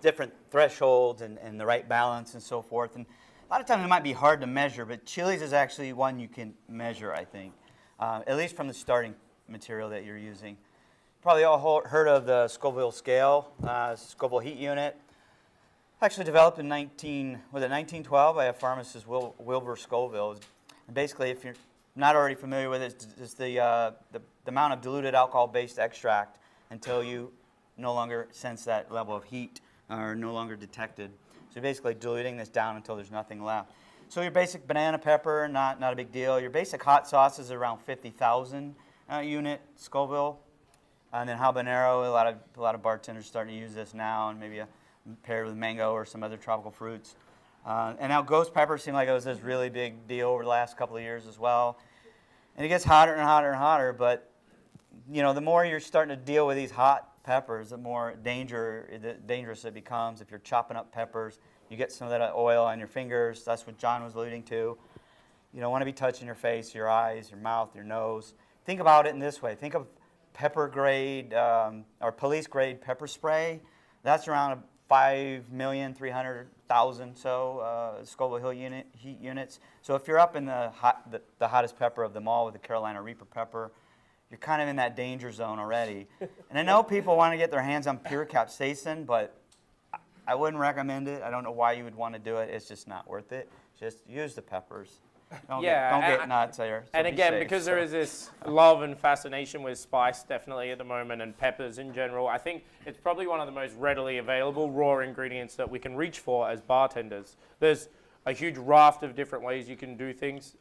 different thresholds and the right balance and so forth. And a lot of times it might be hard to measure, but chilies is actually one you can measure, I think, at least from the starting material that you're using. Probably all heard of the Scoville Scale, Scoville heat unit. Actually developed in 1912 by a pharmacist, Wilbur Scoville. And basically, if you're not already familiar with it, it's the amount of diluted alcohol-based extract until you no longer sense that level of heat are no longer detected. So basically diluting this down until there's nothing left. So your basic banana pepper, not a big deal. Your basic hot sauce is around 50,000 unit Scoville. And then Habanero, a lot of bartenders starting to use this now, and maybe paired with mango or some other tropical fruits. And now ghost pepper seemed like it was this really big deal over the last couple of years as well. And it gets hotter and hotter and hotter, but the more you're starting to deal with these hot peppers, the more dangerous it becomes. If you're chopping up peppers, you get some of that oil on your fingers. That's what John was alluding to. You don't want to be touching your face, your eyes, your mouth, your nose. Think about it in this way. Think of pepper grade or police grade pepper spray. That's around 5,300,000 Scoville heat units. So if you're up in the hottest pepper of them all with the Carolina Reaper pepper, you're kind of in that danger zone already. And I know people want to get their hands on pure capsaicin, but I wouldn't recommend it. I don't know why you would want to do it. It's just not worth it. Just use the peppers. Don't get nuts there. And again, because there is this love and fascination with spice definitely at the moment, and peppers in general, I think it's probably one of the most readily available raw ingredients that we can reach for as bartenders. There's a huge raft of different ways you can do things.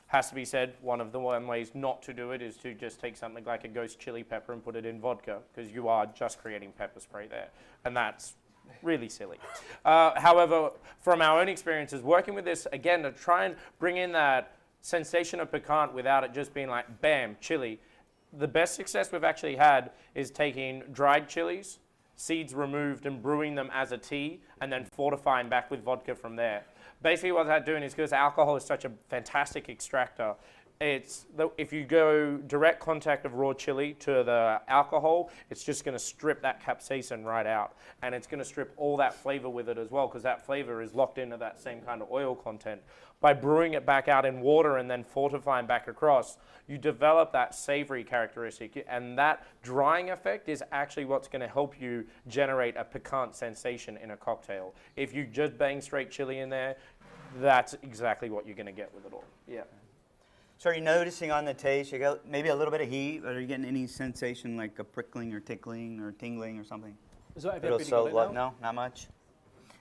Has to be said, one of the ways not to do it is to just take something like a ghost chili pepper and put it in vodka, because you are just creating pepper spray there, and that's really silly. However, from our own experiences working with this, again, to try and bring in that sensation of piquant without it just being like, bam, chili, the best success we've actually had is taking dried chilies, seeds removed and brewing them as a tea, and then fortifying back with vodka from there. Basically what that's doing is, because alcohol is such a fantastic extractor, if you go direct contact of raw chili to the alcohol, it's just going to strip that capsaicin right out, and it's going to strip all that flavor with it as well, because that flavor is locked into that same kind of oil content. By brewing it back out in water and then fortifying back across, you develop that savory characteristic, and that drying effect is actually what's going to help you generate a piquant sensation in a cocktail. If you just bang straight chili in there, that's exactly what you're going to get with it all. Yeah. So are you noticing on the taste, you got maybe a little bit of heat, or are you getting any sensation like a prickling or tickling or tingling or something? So have It'll everybody got it now? no, not much.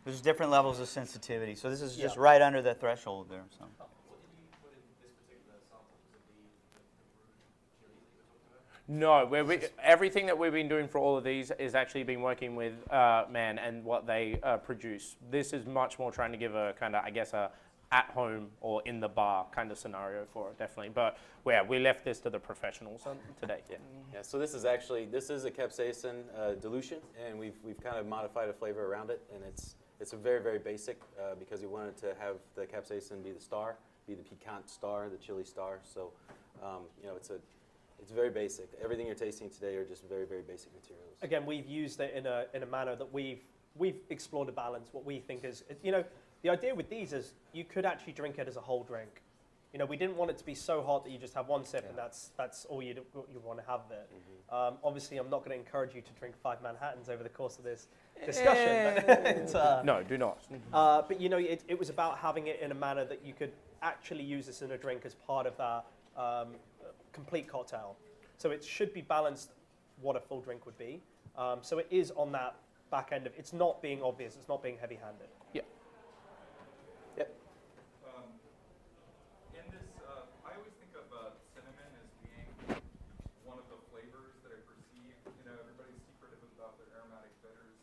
There's different levels of sensitivity. So this is just Yeah. right under the threshold there. So. What did you put in this particular sample? Was it the brewed chili that you were talking about? No, everything that we've been doing for all of these is actually been working with Man and what they produce. This is much more trying to give a kind of, I guess, a at-home or in the bar kind of scenario for it, definitely. But we left this to the professionals today. Yeah, so this is a capsaicin dilution, and we've kind of modified a flavor around it, and it's a very, very basic because we wanted to have the capsaicin be the star, be the piquant star, the chili star. So, it's very basic. Everything you're tasting today are just very, very basic materials. Again, we've used it in a manner that we've explored a balance. What we think is, the idea with these is you could actually drink it as a whole drink. We didn't want it to be so hot that you just have one sip and that's all you want to have of it. Mm-hmm. Obviously, I'm not going to encourage you to drink 5 Manhattans over the course of this discussion. But No, do not. but it was about having it in a manner that you could actually use this in a drink as part of that complete cocktail. So it should be balanced what a full drink would be. So it is on that back end of, it's not being obvious, it's not being heavy-handed. Yeah. Yep. In this, I always think of cinnamon as being one of the flavors that I perceive. Everybody's secretive about their aromatic bitters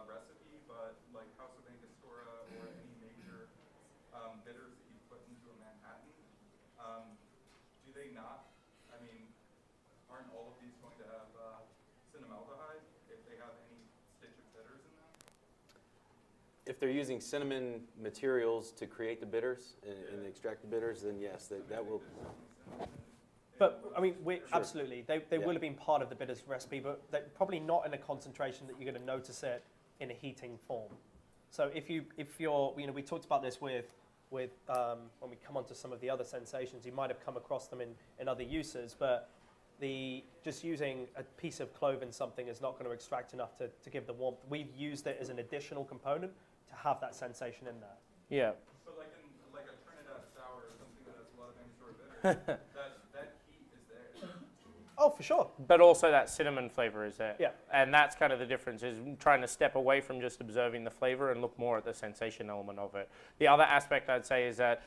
recipe, but like House of Angostura or any major bitters that you put into a Manhattan, do they not? I mean, aren't all of these going to have cinnamaldehyde if they have any stitch of bitters in them? If they're using cinnamon materials to create the bitters and extract the bitters, then yes, that will. But I mean, Sure. absolutely, they will have been part of the bitters recipe, but they're probably not in a concentration that you're going to notice it in a heating form. So if you're, we talked about this with when we come on to some of the other sensations, you might have come across them in other uses, but just using a piece of clove in something is not going to extract enough to give the warmth. We've used it as an additional component to have that sensation in there. Yeah. So like a Trinidad sour or something that has a lot of Angostura bitters, that heat is there. Oh, for sure. But also that cinnamon flavor is there. Yeah. And that's kind of the difference, is trying to step away from just observing the flavor and look more at the sensation element of it. The other aspect I'd say is that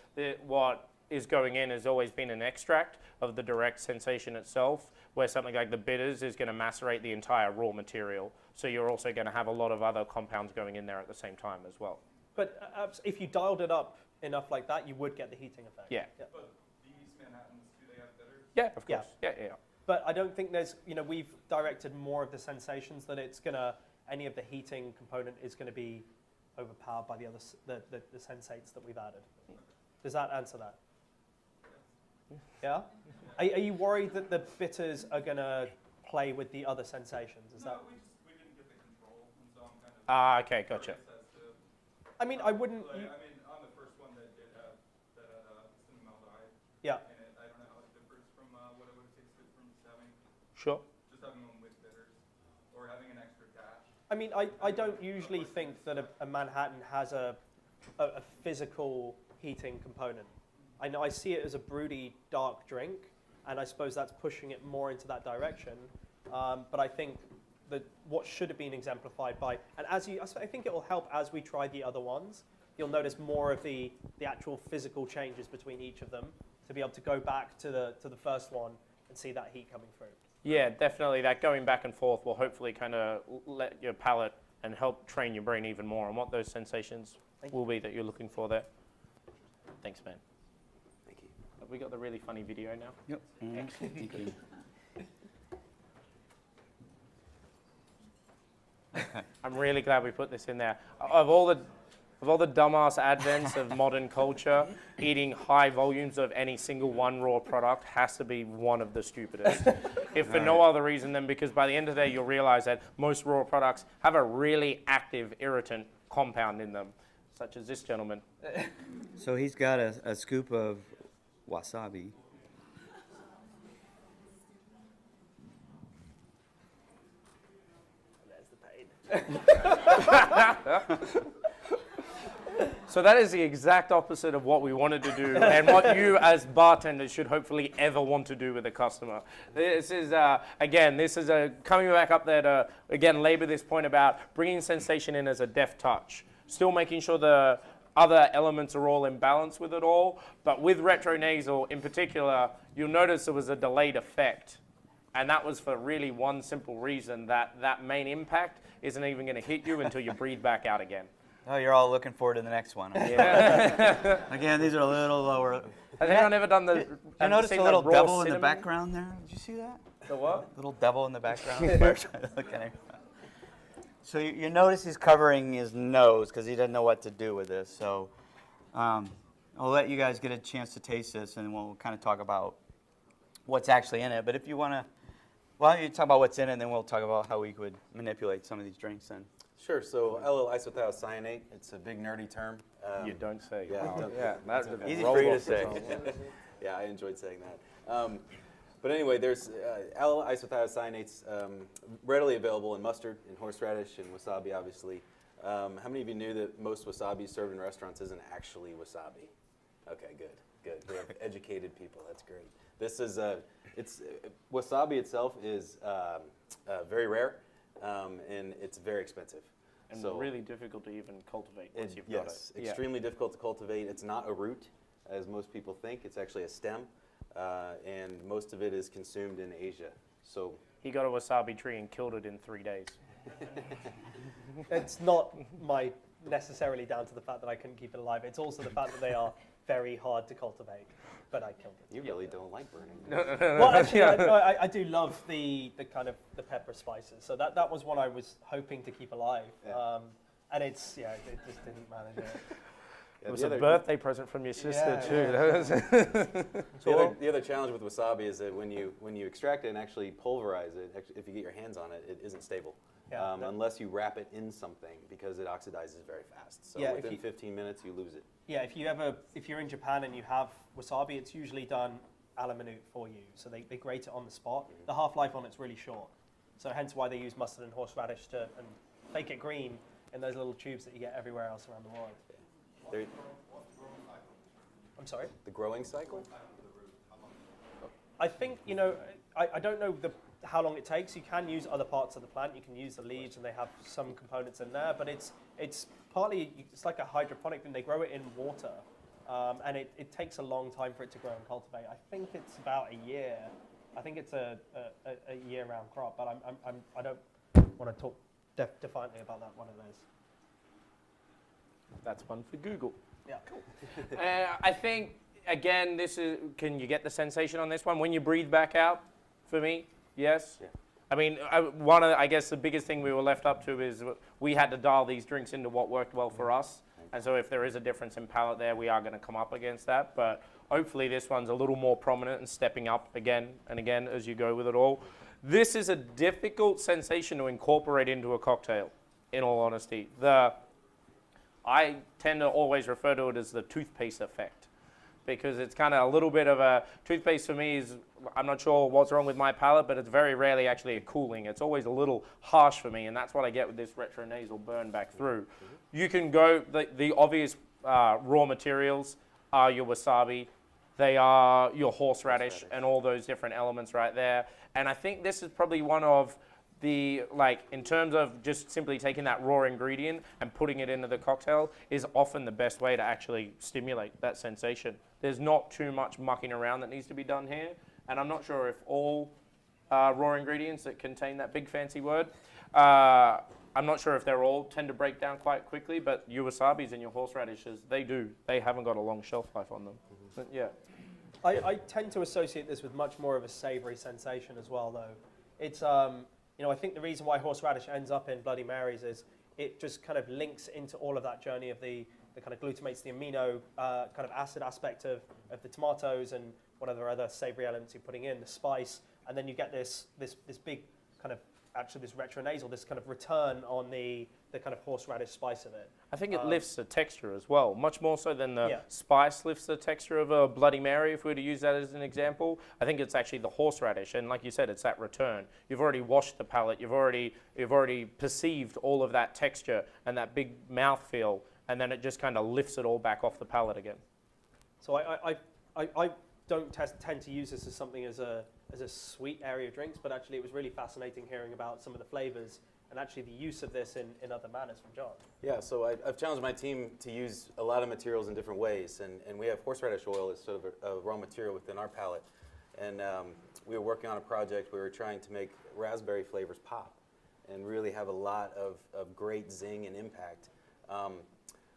what is going in has always been an extract of the direct sensation itself, where something like the bitters is going to macerate the entire raw material. So you're also going to have a lot of other compounds going in there at the same time as well. But if you dialed it up enough like that, you would get the heating effect. Yeah. But these Manhattans, do they have bitters? Yeah, of Yeah. course. Yeah. But I don't think there's, we've directed more of the sensations that any of the heating component is going to be overpowered by the other, the sensates that we've added. Does that answer that? Yeah? Are you worried that the bitters are going to play with the other sensations? Is that? We didn't get the control, and so I'm kind of Okay, gotcha. curious as to, I mean, I wouldn't. on the first one that did have cinnamaldehyde Yeah. in it, I don't know how it differs from what I would have tasted from just having Sure. them with bitters or having an extra dash. I mean, I don't usually think that a Manhattan has a physical heating component. I know I see it as a broody, dark drink, and I suppose that's pushing it more into that direction. But I think that what should have been exemplified by, and I think it will help as we try the other ones. You'll notice more of the actual physical changes between each of them to be able to go back to the first one and see that heat coming through. Yeah, definitely. That going back and forth will hopefully kind of let your palate and help train your brain even more on what those sensations will be that you're looking for there. Thanks, man. Thank you. Have we got the really funny video now? Yep. Excellent. Thank you. I'm really glad we put this in there. Of all the dumbass advents of modern culture, eating high volumes of any single one raw product has to be one of the stupidest. If for no other reason than because by the end of the day, you'll realize that most raw products have a really active irritant compound in them, such as this gentleman. So he's got a scoop of wasabi. There's the pain. So that is the exact opposite of what we wanted to do and what you as bartenders should hopefully ever want to do with a customer. This is, again, coming back up there to, again, labor this point about bringing sensation in as a deft touch. Still making sure the other elements are all in balance with it all. But with retronasal in particular, you'll notice there was a delayed effect. And that was for really one simple reason, that main impact isn't even going to hit you until you breathe back out again. Oh, you're all looking forward to the next one. Yeah. Again, these are a little lower. Has anyone ever done the... I noticed a little devil in the background there. Did you see that? The what? Little devil in the background. Look at him. So you notice he's covering his nose because he doesn't know what to do with this. So I'll let you guys get a chance to taste this, and we'll kind of talk about what's actually in it. But if you want to, why don't you talk about what's in it, and then we'll talk about how we could manipulate some of these drinks then. Sure. So allyl isothiocyanate, it's a big nerdy term. You don't say. Yeah, Wow. don't- Yeah, that's Easy for you to say. Yeah, I enjoyed saying that. But anyway, there's allyl isothiocyanates readily available in mustard, in horseradish, and wasabi, obviously. How many of you knew that most wasabi served in restaurants isn't actually wasabi? Okay, good. We have educated people. That's great. This is wasabi itself is very rare, and it's very expensive. And So- really difficult to even cultivate once you've got it. Yes, extremely difficult to cultivate. It's not a root, as most people think. It's actually a stem, and most of it is consumed in Asia. So He got a wasabi tree and killed it in 3 days. It's not necessarily down to the fact that I couldn't keep it alive. It's also the fact that they are very hard to cultivate. But I killed it. you really don't like burning. Well, actually, I do love the kind of the pepper spices. So that was one I was hoping to keep alive. Yeah. And it just didn't manage it. It was a birthday present from your sister Yeah, too. yeah. That The other challenge with wasabi is that when you extract it and actually pulverize it, if you get your hands on it, it isn't stable. Yeah, Unless you wrap it in something, because it oxidizes very fast. So Yeah, if within you- 15 minutes, you lose it. Yeah, if you're in Japan and you have wasabi, it's usually done a la minute for you. So they grate it on the spot. The half-life on it's really short. So hence why they use mustard and horseradish and fake it green in those little tubes that you get everywhere else around the world. There- I'm sorry? The growing cycle? I think, I don't know how long it takes. You can use other parts of the plant. You can use the leaves, and they have some components in there. But it's partly, it's like a hydroponic thing. They grow it in water, and it takes a long time for it to grow and cultivate. I think it's about a year. I think it's a year-round crop, but I don't want to talk defiantly about that one of those. That's one for Google. Yeah, cool. I think, again, can you get the sensation on this one? When you breathe back out, for me, yes? Yeah. I mean, I guess the biggest thing we were left up to is we had to dial these drinks into what worked well for us. And so if there is a difference in palate there, we are going to come up against that. But hopefully this one's a little more prominent and stepping up again and again as you go with it all. This is a difficult sensation to incorporate into a cocktail, in all honesty. I tend to always refer to it as the toothpaste effect, because it's kind of a little bit of a, toothpaste for me is, I'm not sure what's wrong with my palate, but it's very rarely actually a cooling. It's always a little harsh for me, and that's what I get with this retronasal burn back through. You can go, the obvious raw materials are your wasabi, they are your horseradish, and all those different elements right there. And I think this is probably one of the, in terms of just simply taking that raw ingredient and putting it into the cocktail is often the best way to actually stimulate that sensation. There's not too much mucking around that needs to be done here. And I'm not sure if all raw ingredients that contain that big fancy word, I'm not sure if they're all tend to break down quite quickly, but your wasabis and your horseradishes, they do. They haven't got a long shelf life on them. But yeah. I tend to associate this with much more of a savory sensation as well, though. I think the reason why horseradish ends up in Bloody Marys is it just kind of links into all of that journey of the kind of glutamates, the amino kind of acid aspect of the tomatoes and whatever other savory elements you're putting in, the spice, and then you get this big kind of, actually this retronasal, this kind of return on the kind of horseradish spice of it. I think it lifts the texture as well, much more so than the Yeah. spice lifts the texture of a Bloody Mary, if we were to use that as an example. I think it's actually the horseradish, and like you said, it's that return. You've already washed the palate, you've already perceived all of that texture and that big mouthfeel, and then it just kind of lifts it all back off the palate again. So I don't tend to use this as something as a sweet area of drinks, but actually it was really fascinating hearing about some of the flavors and actually the use of this in other manners from John. Yeah, so I've challenged my team to use a lot of materials in different ways, and we have horseradish oil as sort of a raw material within our palate. And we were working on a project, we were trying to make raspberry flavors pop and really have a lot of great zing and impact.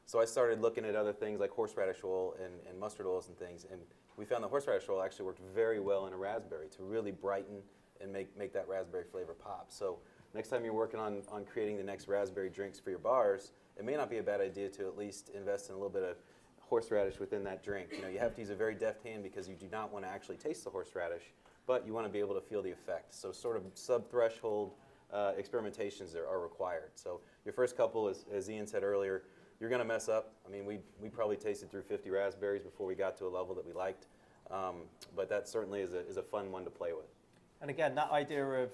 So I started looking at other things like horseradish oil and mustard oils and things, and we found the horseradish oil actually worked very well in a raspberry to really brighten and make that raspberry flavor pop. So next time you're working on creating the next raspberry drinks for your bars, it may not be a bad idea to at least invest in a little bit of horseradish within that drink. You have to use a very deft hand because you do not want to actually taste the horseradish, but you want to be able to feel the effect. So sort of sub-threshold experimentations are required. So your first couple, as Ian said earlier, you're going to mess up. I mean, we probably tasted through 50 raspberries before we got to a level that we liked, but that certainly is a fun one to play with. And again, that idea of,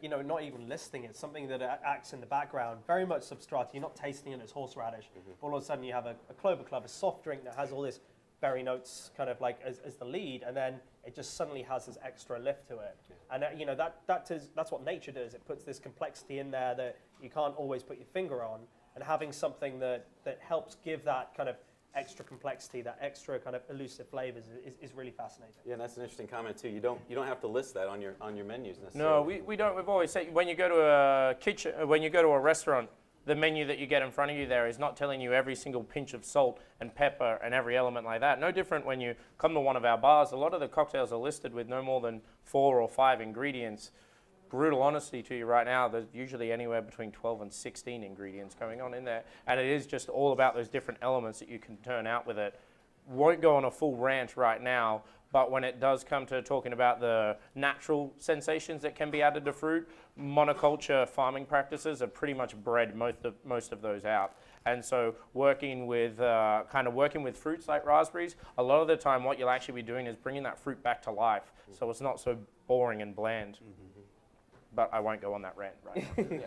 not even listing it, something that acts in the background, very much substrata. You're not tasting it as horseradish. All of a sudden you have a Clover Club, a soft drink that has all this berry notes kind of like as the lead, and then it just suddenly has this extra lift to it. And that's what nature does. It puts this complexity in there that you can't always put your finger on, and having something that helps give that kind of extra complexity, that extra kind of elusive flavors is really fascinating. Yeah, and that's an interesting comment too. You don't have to list that on your menus necessarily. No, we don't. We've always said when you go to a kitchen, when you go to a restaurant, the menu that you get in front of you there is not telling you every single pinch of salt and pepper and every element like that. No different when you come to one of our bars. A lot of the cocktails are listed with no more than 4 or 5 ingredients. Brutal honesty to you right now, there's usually anywhere between 12 and 16 ingredients going on in there. And it is just all about those different elements that you can turn out with it. Won't go on a full rant right now, but when it does come to talking about the natural sensations that can be added to fruit, monoculture farming practices have pretty much bred most of those out. And so working with fruits like raspberries, a lot of the time what you'll actually be doing is bringing that fruit back to life. So it's not so boring and bland. But I won't go on that rant right now.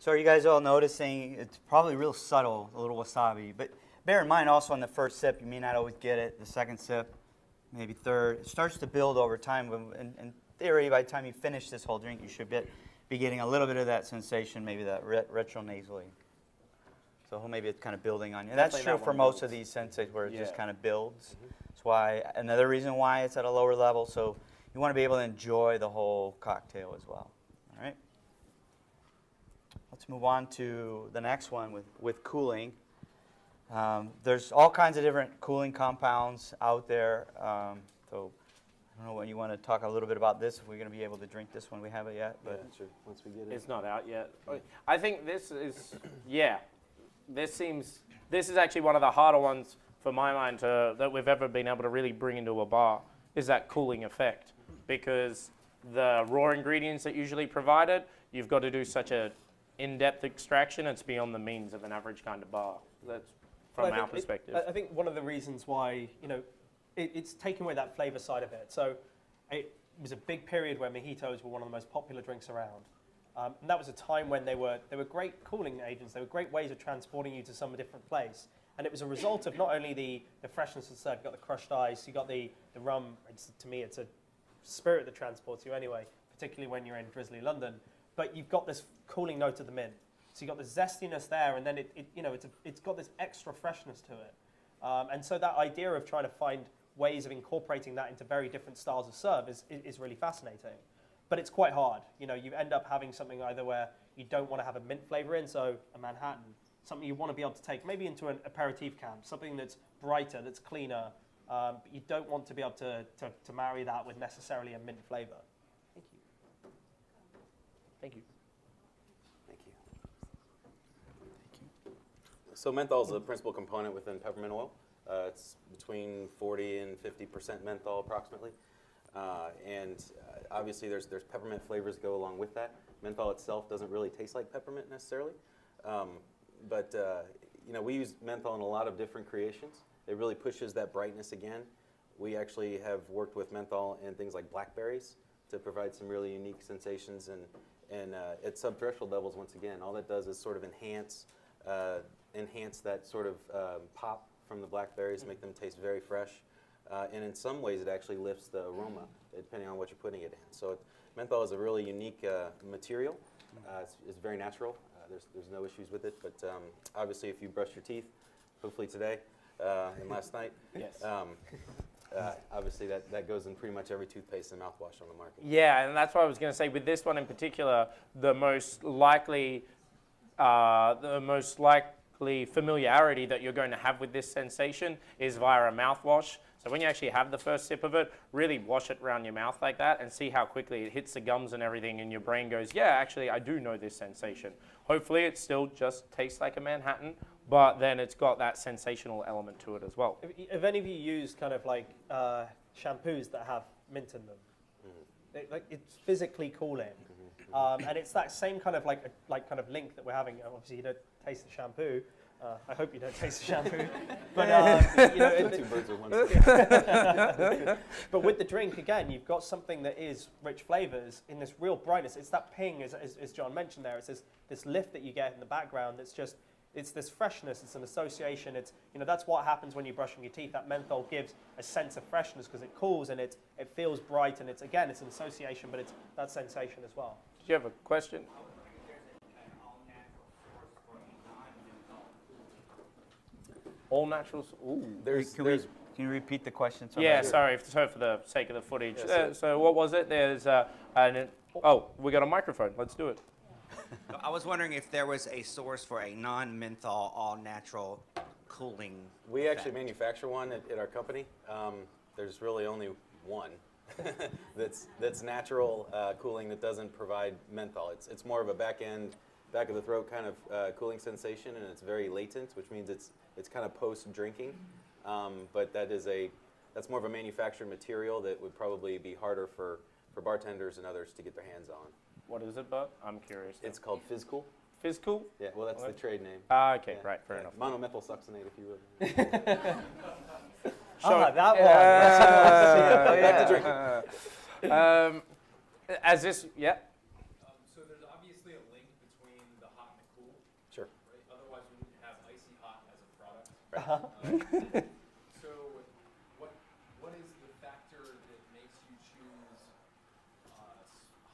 So are you guys all noticing it's probably real subtle, a little wasabi, but bear in mind also on the first sip, you may not always get it. The second sip, maybe third, it starts to build over time. In theory, by the time you finish this whole drink, you should be getting a little bit of that sensation, maybe that retronasally. So maybe it's kind of building on you. And that's Definitely true that for one most builds. of these sensations where it just Yeah. kind of builds. That's why, another reason why it's at a lower level, so you want to be able to enjoy the whole cocktail as well. All right. Let's move on to the next one with cooling. There's all kinds of different cooling compounds out there. So I don't know when you want to talk a little bit about this, if we're going to be able to drink this one. We haven't yet, but Yeah, sure. Once we get it. It's not out yet. I think this is, this is actually one of the harder ones for my mind that we've ever been able to really bring into a bar, is that cooling effect. Because the raw ingredients that usually provided, you've got to do such a in-depth extraction, it's beyond the means of an average kind of bar. That's from our perspective. I think one of the reasons why, it's taking away that flavor side of it. So it was a big period where mojitos were one of the most popular drinks around. And that was a time when they were great cooling agents. They were great ways of transporting you to some different place. And it was a result of not only the freshness of the serve, you got the crushed ice, you got the rum. To me, it's a spirit that transports you anyway, particularly when you're in drizzly London. But you've got this cooling note of the mint. So you've got the zestiness there, and then it's got this extra freshness to it. And so that idea of trying to find ways of incorporating that into very different styles of serve is really fascinating. But it's quite hard. You end up having something either where you don't want to have a mint flavor in, so a Manhattan, something you want to be able to take maybe into an aperitif camp, something that's brighter, that's cleaner, but you don't want to be able to marry that with necessarily a mint flavor. Thank you. Thank you. Thank you. So menthol is a principal component within peppermint oil. It's between 40 and 50% menthol approximately. Obviously there's peppermint flavors that go along with that. Menthol itself doesn't really taste like peppermint necessarily. We use menthol in a lot of different creations. It really pushes that brightness again. We actually have worked with menthol in things like blackberries to provide some really unique sensations, and at subthreshold levels, once again, all that does is sort of enhance that sort of pop from the blackberries, make them taste very fresh, and in some ways it actually lifts the aroma depending on what you're putting it in. So menthol is a really unique material. It's very natural. There's no issues with it, but obviously if you brush your teeth, hopefully today and last night, Yes. obviously that goes in pretty much every toothpaste and mouthwash on the market. Yeah, and that's what I was going to say. With this one in particular, the most likely familiarity that you're going to have with this sensation is via a mouthwash. So when you actually have the first sip of it, really wash it around your mouth like that and see how quickly it hits the gums and everything, and your brain goes, yeah, actually, I do know this sensation. Hopefully it still just tastes like a Manhattan, but then it's got that sensational element to it as well. Have any of you used kind of like shampoos that have mint in them? It's physically cooling, and it's that same kind of like kind of link that we're having. Obviously, you don't taste the shampoo. I hope you don't taste the shampoo, but Two birds with one stone. but with the drink again, you've got something that is rich flavors in this real brightness. It's that ping, as John mentioned there. It's this lift that you get in the background. It's this freshness. It's an association. That's what happens when you're brushing your teeth. That menthol gives a sense of freshness because it cools and it feels bright, and it's an association, but it's that sensation as well. Did you have a question? All naturals. Ooh. Can you repeat the question? Yeah, sorry for the sake of the footage. So what was it? There's we got a microphone. Let's do it. I was wondering if there was a source for a non-menthol, all-natural cooling. We actually manufacture one at our company. There's really only one that's natural cooling that doesn't provide menthol. It's more of a back of the throat kind of cooling sensation, and it's very latent, which means it's kind of post-drinking. But that's more of a manufactured material that would probably be harder for bartenders and others to get their hands on. What is it, Bert? I'm curious. It's called FizzCool. FizzCool? Yeah, well, that's the trade name. Okay, Yeah. right, fair enough. Monomethyl succinate, if you would. That one. Back to drinking. As this, yeah. So there's obviously a link between the hot and the cool, Sure. right? Otherwise, we wouldn't have icy hot as a product. So what is the factor that makes you choose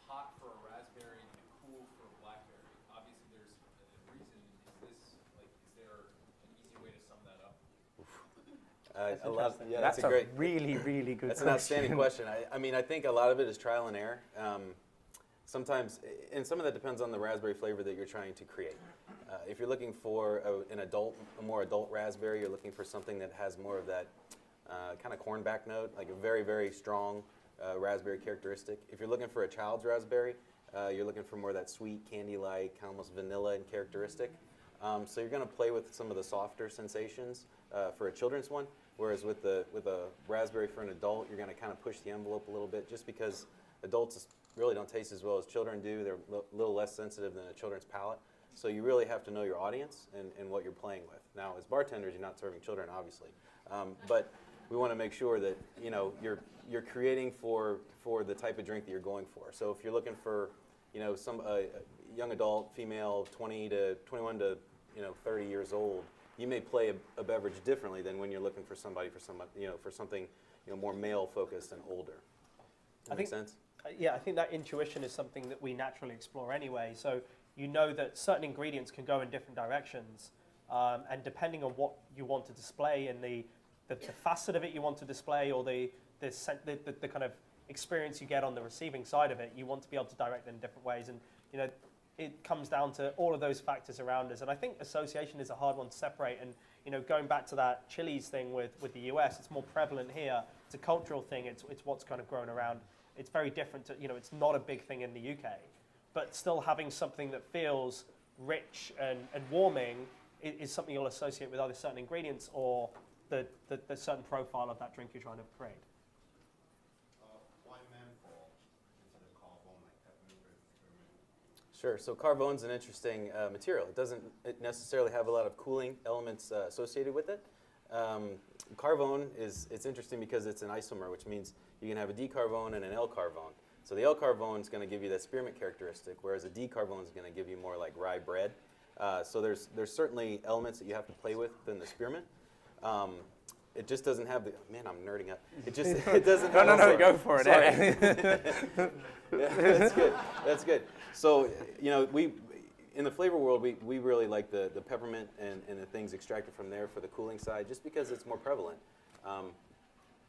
hot for a raspberry and cool for a blackberry? Obviously, there's a reason. Is there an easy way to sum that up? That's a great. really, really good That's an outstanding question. I think a lot of it is trial and error. Sometimes, and some of that depends on the raspberry flavor that you're trying to create. If you're looking for a more adult raspberry, you're looking for something that has more of that kind of cornback note, like a very, very strong raspberry characteristic. If you're looking for a child's raspberry, you're looking for more of that sweet, candy-like, kind of almost vanilla in characteristic. So you're going to play with some of the softer sensations for a children's one. Whereas with a raspberry for an adult, you're going to kind of push the envelope a little bit, just because adults really don't taste as well as children do. They're a little less sensitive than a children's palate. So you really have to know your audience and what you're playing with. Now, as bartenders, you're not serving children, obviously, but we want to make sure that you're creating for the type of drink that you're going for. So if you're looking for some young adult female, 21 to 30 years old, you may play a beverage differently than when you're looking for something more male focused and older. Does that make sense? Yeah, I think that intuition is something that we naturally explore anyway. So you know that certain ingredients can go in different directions, and depending on what you want to display and the facet of it you want to display, or the kind of experience you get on the receiving side of it, you want to be able to direct it in different ways. And it comes down to all of those factors around us. And I think association is a hard one to separate. And going back to that chilies thing with the US, it's more prevalent here. It's a cultural thing. It's what's kind of grown around. It's very different. It's not a big thing in the UK. but still having something that feels rich and warming is something you'll associate with either certain ingredients or the certain profile of that drink you're trying to create. Why menthol instead of carbone like peppermint or spearmint? Sure. So carbone's an interesting material. It doesn't necessarily have a lot of cooling elements associated with it. Carbone it's interesting because it's an isomer, which means you can have a D-carbone and an L-carbone. So the L-carbone is going to give you that spearmint characteristic, whereas a D-carbone is going to give you more like rye bread. So there's certainly elements that you have to play with than the spearmint. It just doesn't have the, man, I'm nerding up. It doesn't have No, go for it. Sorry. Yeah, that's good. So, in the flavor world, we really like the peppermint and the things extracted from there for the cooling side, just because it's more prevalent.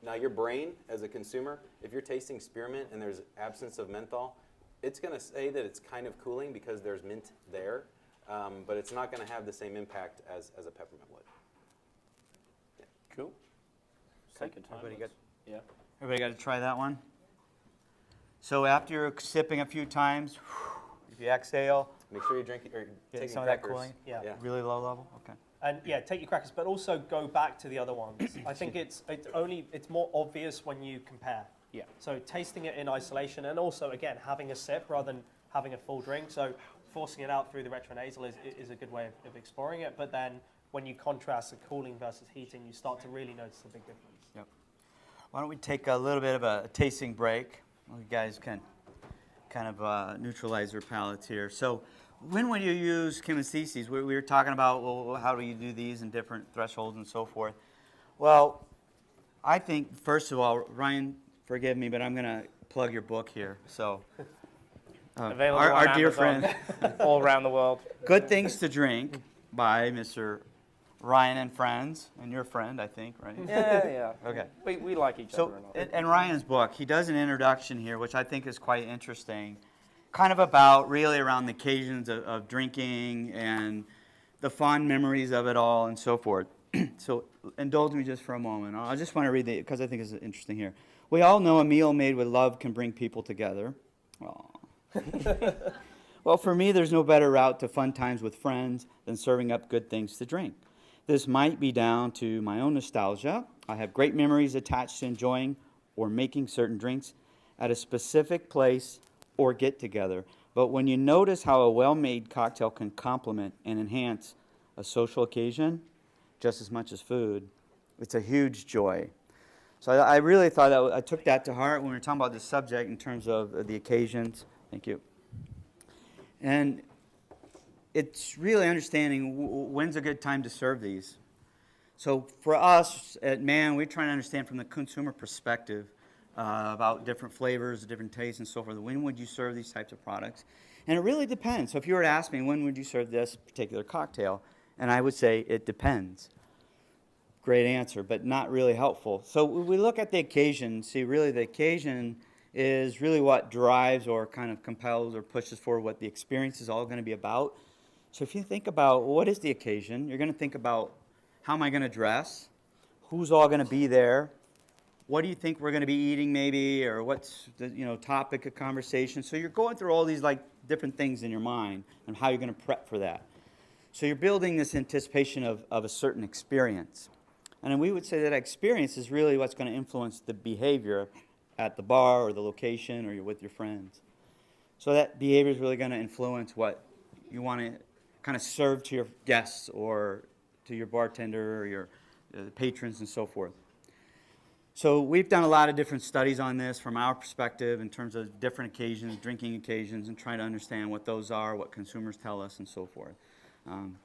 Now, your brain, as a consumer, if you're tasting spearmint and there's absence of menthol, it's going to say that it's kind of cooling because there's mint there, but it's not going to have the same impact as a peppermint would. Yeah. Cool. Second time. Everybody good? Yeah. Everybody got to try that one? So after you're sipping a few times, if you exhale, Make sure you drink or get taking some of that crackers. cooling. Yeah. Really low level? Okay. And yeah, take your crackers, but also go back to the other ones. I think it's more obvious when you compare. Yeah. So tasting it in isolation, and also again having a sip rather than having a full drink. So forcing it out through the retronasal is a good way of exploring it. But then when you contrast the cooling versus heating, you start to really notice a big difference. Yep. Why don't we take a little bit of a tasting break? Well, you guys can kind of neutralize your palates here. So when would you use kinestheses? We were talking about, well, how do you do these in different thresholds and so forth. Well, I think, first of all, Ryan, forgive me, but I'm going to plug your book here. So Available our on dear Amazon, friend, all around the world. Good Things to Drink by Mr. Ryan and Friends, and your friend, I think, right? Yeah. Okay. We like each So, other. in Ryan's book, he does an introduction here, which I think is quite interesting, kind of about really around the occasions of drinking and the fond memories of it all and so forth. So indulge me just for a moment. I just want to read it because I think it's interesting here. We all know a meal made with love can bring people together. Aw. Well, for me, there's no better route to fun times with friends than serving up good things to drink. This might be down to my own nostalgia. I have great memories attached to enjoying or making certain drinks at a specific place or get together. But when you notice how a well-made cocktail can complement and enhance a social occasion just as much as food, it's a huge joy. So I really thought that I took that to heart when we were talking about this subject in terms of the occasions. Thank you. And it's really understanding when's a good time to serve these. So for us at Man, we're trying to understand from the consumer perspective about different flavors, different tastes, and so forth. When would you serve these types of products? And it really depends. So if you were to ask me, when would you serve this particular cocktail? And I would say, it depends. Great answer, but not really helpful. So we look at the occasion. See, really the occasion is really what drives or kind of compels or pushes forward what the experience is all going to be about. So if you think about what is the occasion, you're going to think about how am I going to dress, who's all going to be there, what do you think we're going to be eating maybe, or what's the topic of conversation. So you're going through all these like different things in your mind and how you're going to prep for that. So you're building this anticipation of a certain experience. And then we would say that experience is really what's going to influence the behavior at the bar or the location or you're with your friends. So that behavior is really going to influence what you want to kind of serve to your guests or to your bartender or your patrons and so forth. So we've done a lot of different studies on this from our perspective in terms of different occasions, drinking occasions, and trying to understand what those are, what consumers tell us, and so forth.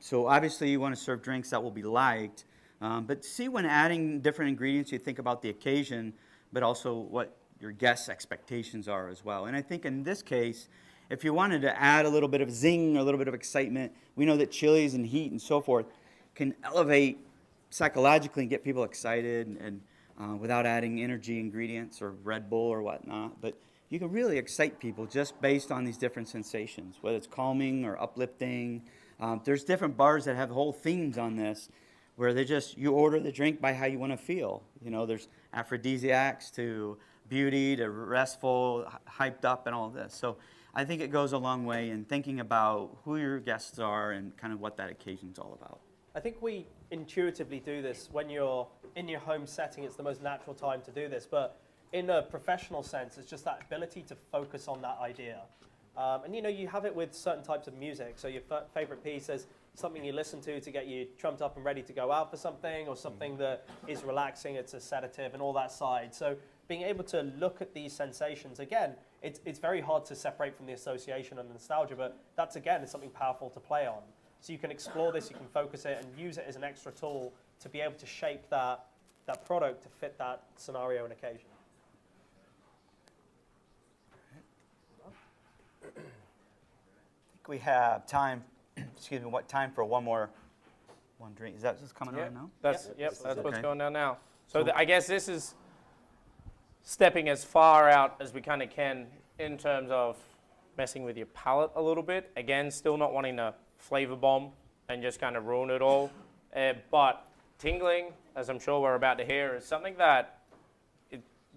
So obviously you want to serve drinks that will be liked, but see when adding different ingredients, you think about the occasion, but also what your guests' expectations are as well. And I think in this case, if you wanted to add a little bit of zing, a little bit of excitement, we know that chilies and heat and so forth can elevate psychologically and get people excited and without adding energy ingredients or Red Bull or whatnot. But you can really excite people just based on these different sensations, whether it's calming or uplifting. There's different bars that have whole themes on this where you order the drink by how you want to feel. There's aphrodisiacs to beauty to restful, hyped up and all of this. So I think it goes a long way in thinking about who your guests are and kind of what that occasion's all about. I think we intuitively do this when you're in your home setting. It's the most natural time to do this. But in a professional sense, it's just that ability to focus on that idea. And you have it with certain types of music. So your favorite piece is something you listen to get you trumped up and ready to go out for something, or something that is relaxing, it's a sedative, and all that side. So being able to look at these sensations, again, it's very hard to separate from the association and the nostalgia, but that's, again, is something powerful to play on. So you can explore this, you can focus it, and use it as an extra tool to be able to shape that product to fit that scenario and occasion. I think we have time, time for one drink. Is that just coming on now? That's what's Okay. going on now. So I guess this is stepping as far out as we kind of can in terms of messing with your palate a little bit. Again, still not wanting to flavor bomb and just kind of ruin it all. But tingling, as I'm sure we're about to hear, is something that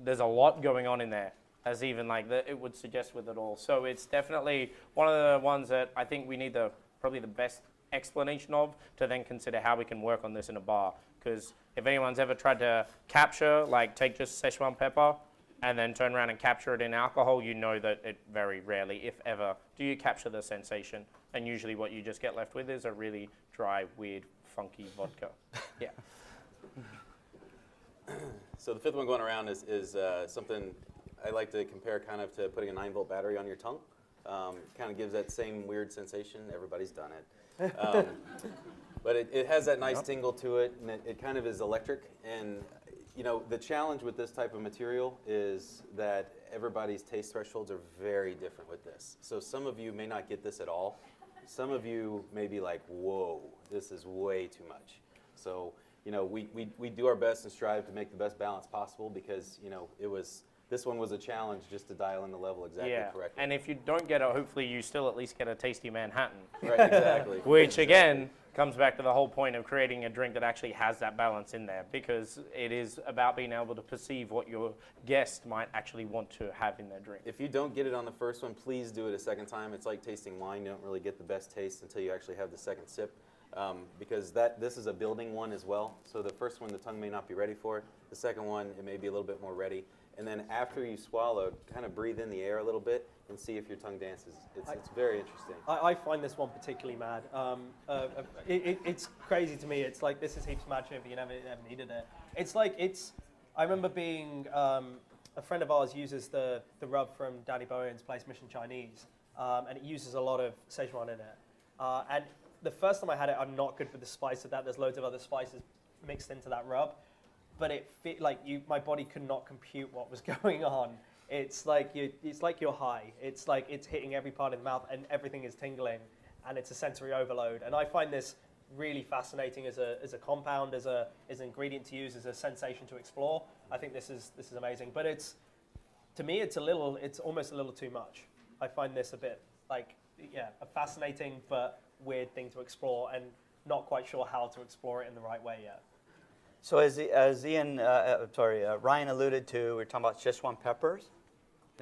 there's a lot going on in there, as even it would suggest with it all. So it's definitely one of the ones that I think we need probably the best explanation of, to then consider how we can work on this in a bar. Because if anyone's ever tried to capture, take just Szechuan pepper and then turn around and capture it in alcohol, you know that it very rarely, if ever, do you capture the sensation. And usually what you just get left with is a really dry, weird, funky vodka. Yeah. So the fifth one going around is something I like to compare kind of to putting a 9-volt battery on your tongue. Kind of gives that same weird sensation. Everybody's done it. But it has that nice tingle to it, and it kind of is electric. And the challenge with this type of material is that everybody's taste thresholds are very different with this. So some of you may not get this at all. Some of you may be like, whoa, this is way too much. So we do our best and strive to make the best balance possible, because this one was a challenge just to dial in the level exactly correctly. And if you don't get it, hopefully you still at least get a tasty Manhattan. Right, exactly. Which again comes back to the whole point of creating a drink that actually has that balance in there, because it is about being able to perceive what your guest might actually want to have in their drink. If you don't get it on the first one, please do it a second time. It's like tasting wine. You don't really get the best taste until you actually have the second sip. Because this is a building one as well. So the first one, the tongue may not be ready for it. The second one, it may be a little bit more ready. And then after you swallow, kind of breathe in the air a little bit and see if your tongue dances. It's very interesting. I find this one particularly mad. It's crazy to me. It's like, this is heaps magic, but you never needed it. I remember being, a friend of ours uses the rub from Danny Bowen's place, Mission Chinese, and it uses a lot of Szechuan in it. And the first time I had it, I'm not good with the spice of that. There's loads of other spices mixed into that rub. But my body could not compute what was going on. It's like you're high. It's like it's hitting every part of the mouth, and everything is tingling, and it's a sensory overload. And I find this really fascinating as a compound, as an ingredient to use, as a sensation to explore. I think this is amazing. But to me, it's almost a little too much. I find this a bit a fascinating but weird thing to explore, and not quite sure how to explore it in the right way yet. So as Ryan alluded to, we're talking about Szechuan peppers.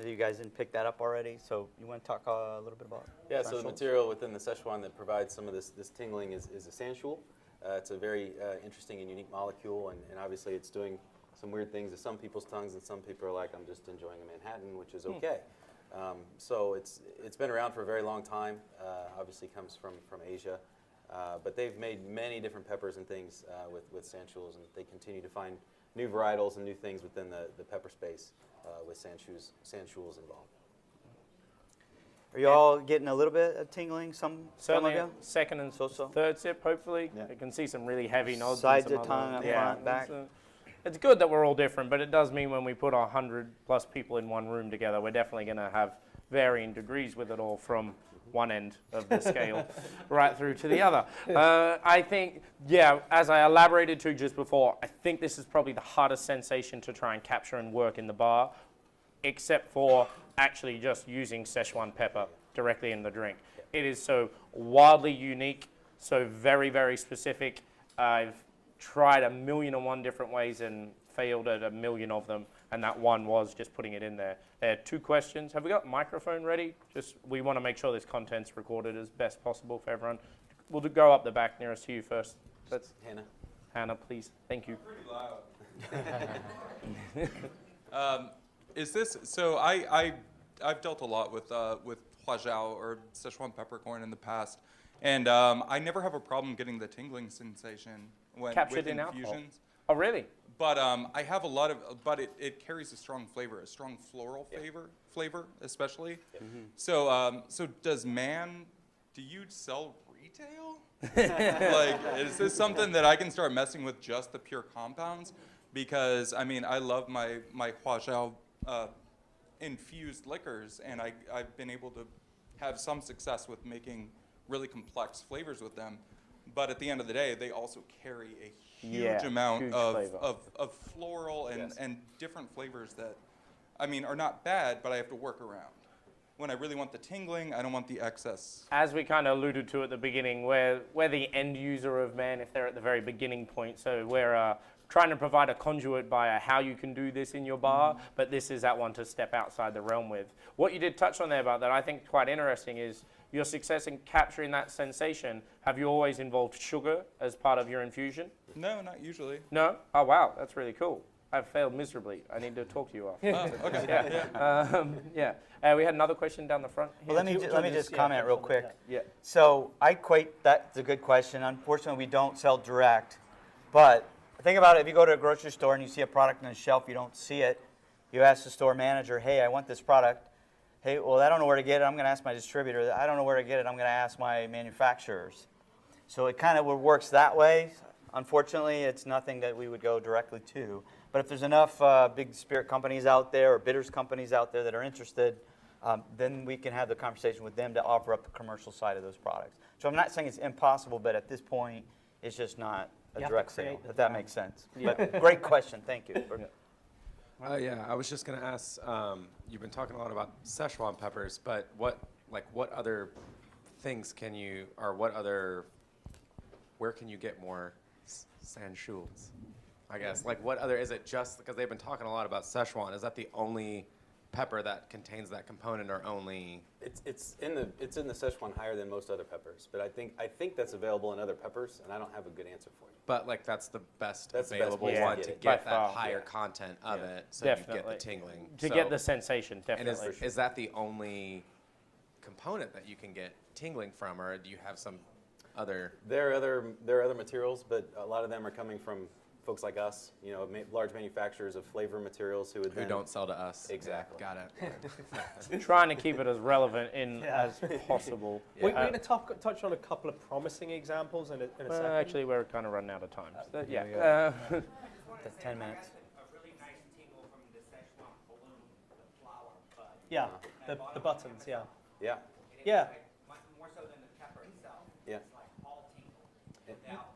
You guys didn't pick that up already, so you want to talk a little bit about Yeah, so the essentials? material within the Szechuan that provides some of this tingling is a sanshool. It's a very interesting and unique molecule, and obviously it's doing some weird things to some people's tongues, and some people are like, I'm just enjoying a Manhattan, which is okay. So it's been around for a very long time. Obviously comes from Asia. But they've made many different peppers and things with sanshoos, and they continue to find new varietals and new things within the pepper space with sanshoos involved. Are you all getting a little bit of tingling? Some Certainly of you? second and So-so. third sip, hopefully. Yeah. You can see some really heavy nods. Sides and of some tongue, other- up front, back. It's good that we're all different, but it does mean when we put 100+ people in one room together, we're definitely going to have varying degrees with it all, from one end of the scale right through to the other. I think, as I elaborated to just before, I think this is probably the hardest sensation to try and capture and work in the bar, except for actually just using Szechuan pepper directly in the drink. It is so wildly unique, so very, very specific. I've tried 1,000,001 different ways and failed at 1,000,000 of them. and that one was just putting it in there. There are 2 questions. Have we got microphone ready? Just we want to make sure this content's recorded as best possible for everyone. We'll go up the back nearest to you first. That's Hannah, please. Thank you. Pretty loud. Is this so? I've dealt a lot with huajiao or Szechuan peppercorn in the past, and I never have a problem getting the tingling sensation when Captured with in alcohol. infusions. Oh, really? But I have a lot of, but it carries a strong flavor, a strong floral flavor especially. So so do you sell retail? Like, is this something that I can start messing with just the pure compounds? Because I mean, I love my huajiao infused liquors, and I've been able to have some success with making really complex flavors with them. But at the end of the day, they also carry a huge amount of floral and different flavors that, I mean, are not bad, but I have to work around. When I really want the tingling, I don't want the excess. As we kind of alluded to at the beginning, we're the end user of man if they're at the very beginning point. So we're trying to provide a conduit by how you can do this in your bar, but this is that one to step outside the realm with. What you did touch on there about that I think quite interesting is your success in capturing that sensation. Have you always involved sugar as part of your infusion? No, not usually. No? Oh, wow, that's really cool. I've failed miserably. I need to talk to you after. Oh, okay. Yeah. We had another question down the front here. Well, let me just comment real quick. Yeah. So I equate, that's a good question. Unfortunately, we don't sell direct, but think about it. If you go to a grocery store and you see a product on the shelf, you don't see it, you ask the store manager, hey, I want this product. Hey, well, I don't know where to get it. I'm going to ask my distributor. I don't know where to get it. I'm going to ask my manufacturers. So it kind of works that way. Unfortunately, it's nothing that we would go directly to. But if there's enough big spirit companies out there or bitters companies out there that are interested, then we can have the conversation with them to offer up the commercial side of those products. So I'm not saying it's impossible, but at this point, it's just not a direct sale, if that makes sense. Yeah. But great question. Thank you. Yeah, I was just going to ask, you've been talking a lot about Szechuan peppers, but what other things can you, or where can you get more sanshuls? I guess, like what other, is it just, because they've been talking a lot about Szechuan, is that the only pepper that contains that component or only? It's in the Szechuan higher than most other peppers, but I think that's available in other peppers, and I don't have a good answer for you. But like that's the best That's the best available way to one get to it. get By that far. higher content of it, so you get the Definitely. tingling. To So- get the sensation, And definitely. is that the only component that you can get tingling from, or do you have some other? There are other materials, but a lot of them are coming from folks like us, large manufacturers of flavor materials who Don't sell to us. Exactly. Got it. Trying to keep it as relevant as possible. We're going to touch on a couple of promising examples in a second. Actually, we're kind of running out of time. So, yeah. That's 10 minutes. A really nice tingle from the Szechuan balloon, the flower bud. Yeah, the buttons, yeah. Yeah. Yeah. More so than the pepper itself. Yeah. It's like all tingle without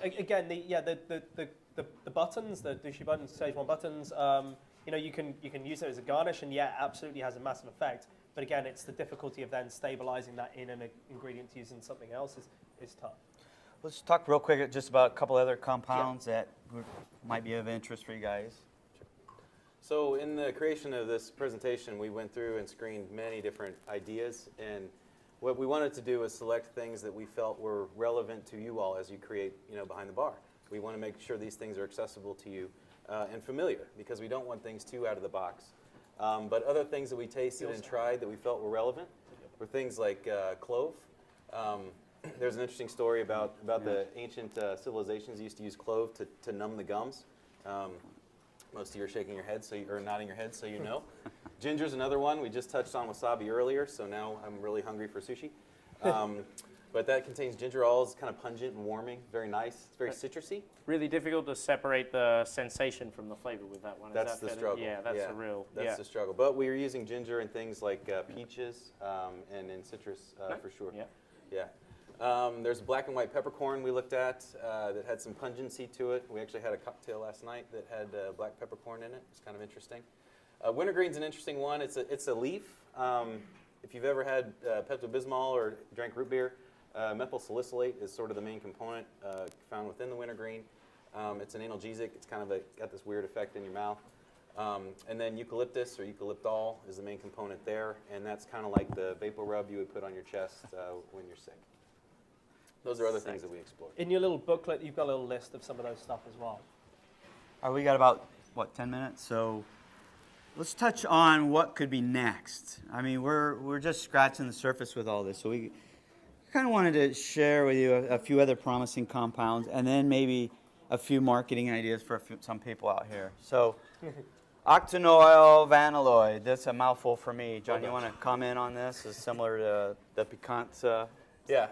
Again, the buttons, the Dushi buttons, Szechuan buttons, you can use it as a garnish, and yeah, absolutely has a massive effect. But again, it's the difficulty of then stabilizing that in an ingredient to use in something else is tough. Let's talk real quick just about a couple other compounds that might be of interest for you guys. So in the creation of this presentation, we went through and screened many different ideas, and what we wanted to do was select things that we felt were relevant to you all as you create, behind the bar. We want to make sure these things are accessible to you and familiar, because we don't want things too out of the box. But other things that we tasted and tried that we felt were relevant were things like clove. There's an interesting story about the ancient civilizations used to use clove to numb the gums. Most of you are shaking your head, or nodding your head, so you know. Ginger's another one. We just touched on wasabi earlier, so now I'm really hungry for sushi. But that contains ginger all. It's kind of pungent and warming, very nice. It's very citrusy. Really difficult to separate the sensation from the flavor with that one. That's the struggle. Yeah, that's the real. That's the struggle. But we are using ginger in things like peaches and in citrus for sure. Yeah. There's black and white peppercorn we looked at that had some pungency to it. We actually had a cocktail last night that had black peppercorn in it. It's kind of interesting. Wintergreen's an interesting one. It's a leaf. If you've ever had Pepto-Bismol or drank root beer, methyl salicylate is sort of the main component found within the wintergreen. It's an analgesic. It's kind of got this weird effect in your mouth. And then eucalyptus or eucalyptol is the main component there, and that's kind of like the vapor rub you would put on your chest when you're sick. Those are other things that we explored. In your little booklet, you've got a little list of some of those stuff as well. All right, we got about, what, 10 minutes? So let's touch on what could be next. I mean, we're just scratching the surface with all this. So we kind of wanted to share with you a few other promising compounds and then maybe a few marketing ideas for some people out here. So octanoyl vanilloid, that's a mouthful for me. John, you want to comment on this? It's similar to the piquant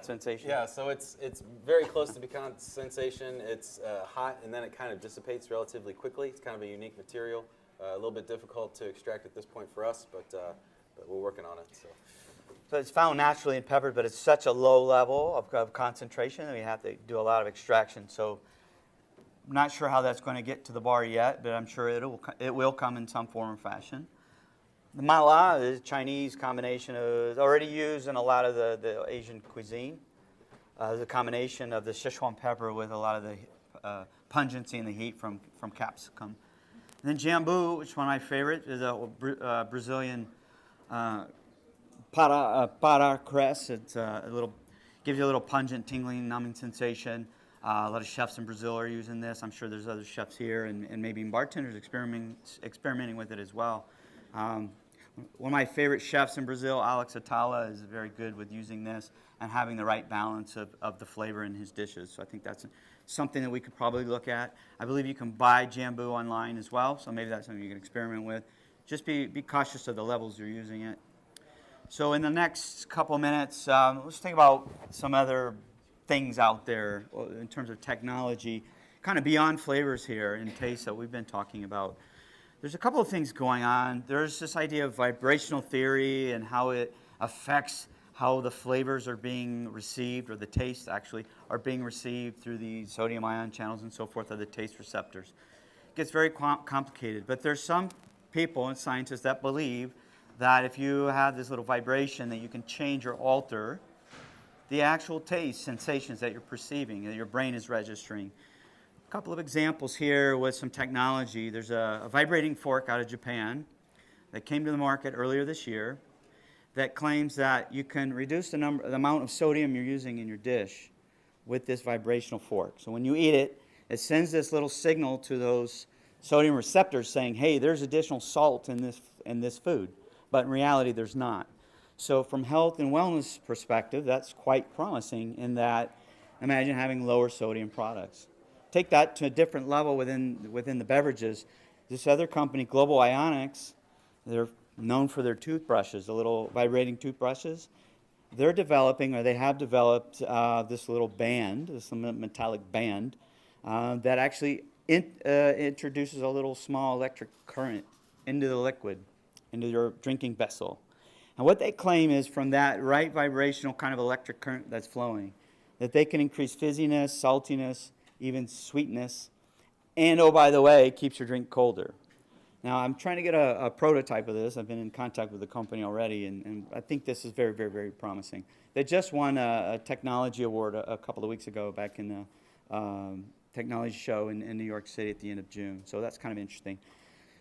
sensation. Yeah, so it's very close to piquant sensation. It's hot, and then it kind of dissipates relatively quickly. It's kind of a unique material. A little bit difficult to extract at this point for us, but we're working on it. So it's found naturally in peppers, but it's such a low level of concentration that we have to do a lot of extraction. So I'm not sure how that's going to get to the bar yet, but I'm sure it will come in some form or fashion. The mala is a Chinese combination of already used in a lot of the Asian cuisine. The combination of the Sichuan pepper with a lot of the pungency and the heat from capsicum. And then jambu, which is one of my favorites, is a Brazilian para cress. It's gives you a little pungent, tingling, numbing sensation. A lot of chefs in Brazil are using this. I'm sure there's other chefs here and maybe bartenders experimenting with it as well. One of my favorite chefs in Brazil, Alex Atala, is very good with using this and having the right balance of the flavor in his dishes. So I think that's something that we could probably look at. I believe you can buy jambu online as well, so maybe that's something you can experiment with. Just be cautious of the levels you're using it. So in the next couple minutes, let's think about some other things out there in terms of technology, kind of beyond flavors here and taste that we've been talking about. There's a couple of things going on. There's this idea of vibrational theory and how it affects how the flavors are being received, or the tastes actually are being received through the sodium ion channels and so forth of the taste receptors. It gets very complicated, but there's some people and scientists that believe that if you have this little vibration that you can change or alter the actual taste sensations that you're perceiving, that your brain is registering. A couple of examples here with some technology. There's a vibrating fork out of Japan that came to the market earlier this year that claims that you can reduce the amount of sodium you're using in your dish with this vibrational fork. So when you eat it, it sends this little signal to those sodium receptors saying, hey, there's additional salt in this food. But in reality, there's not. So from health and wellness perspective, that's quite promising in that imagine having lower sodium products. Take that to a different level within the beverages. This other company, Global Ionics, they're known for their toothbrushes, the little vibrating toothbrushes. They're developing, or they have developed, this little band, this metallic band, that actually introduces a little small electric current into the liquid, into your drinking vessel. And what they claim is from that right vibrational kind of electric current that's flowing, that they can increase fizziness, saltiness, even sweetness, and oh, by the way, it keeps your drink colder. Now, I'm trying to get a prototype of this. I've been in contact with the company already, and I think this is very, very, very promising. They just won a technology award a couple of weeks ago back in the technology show in New York City at the end of June, so that's kind of interesting.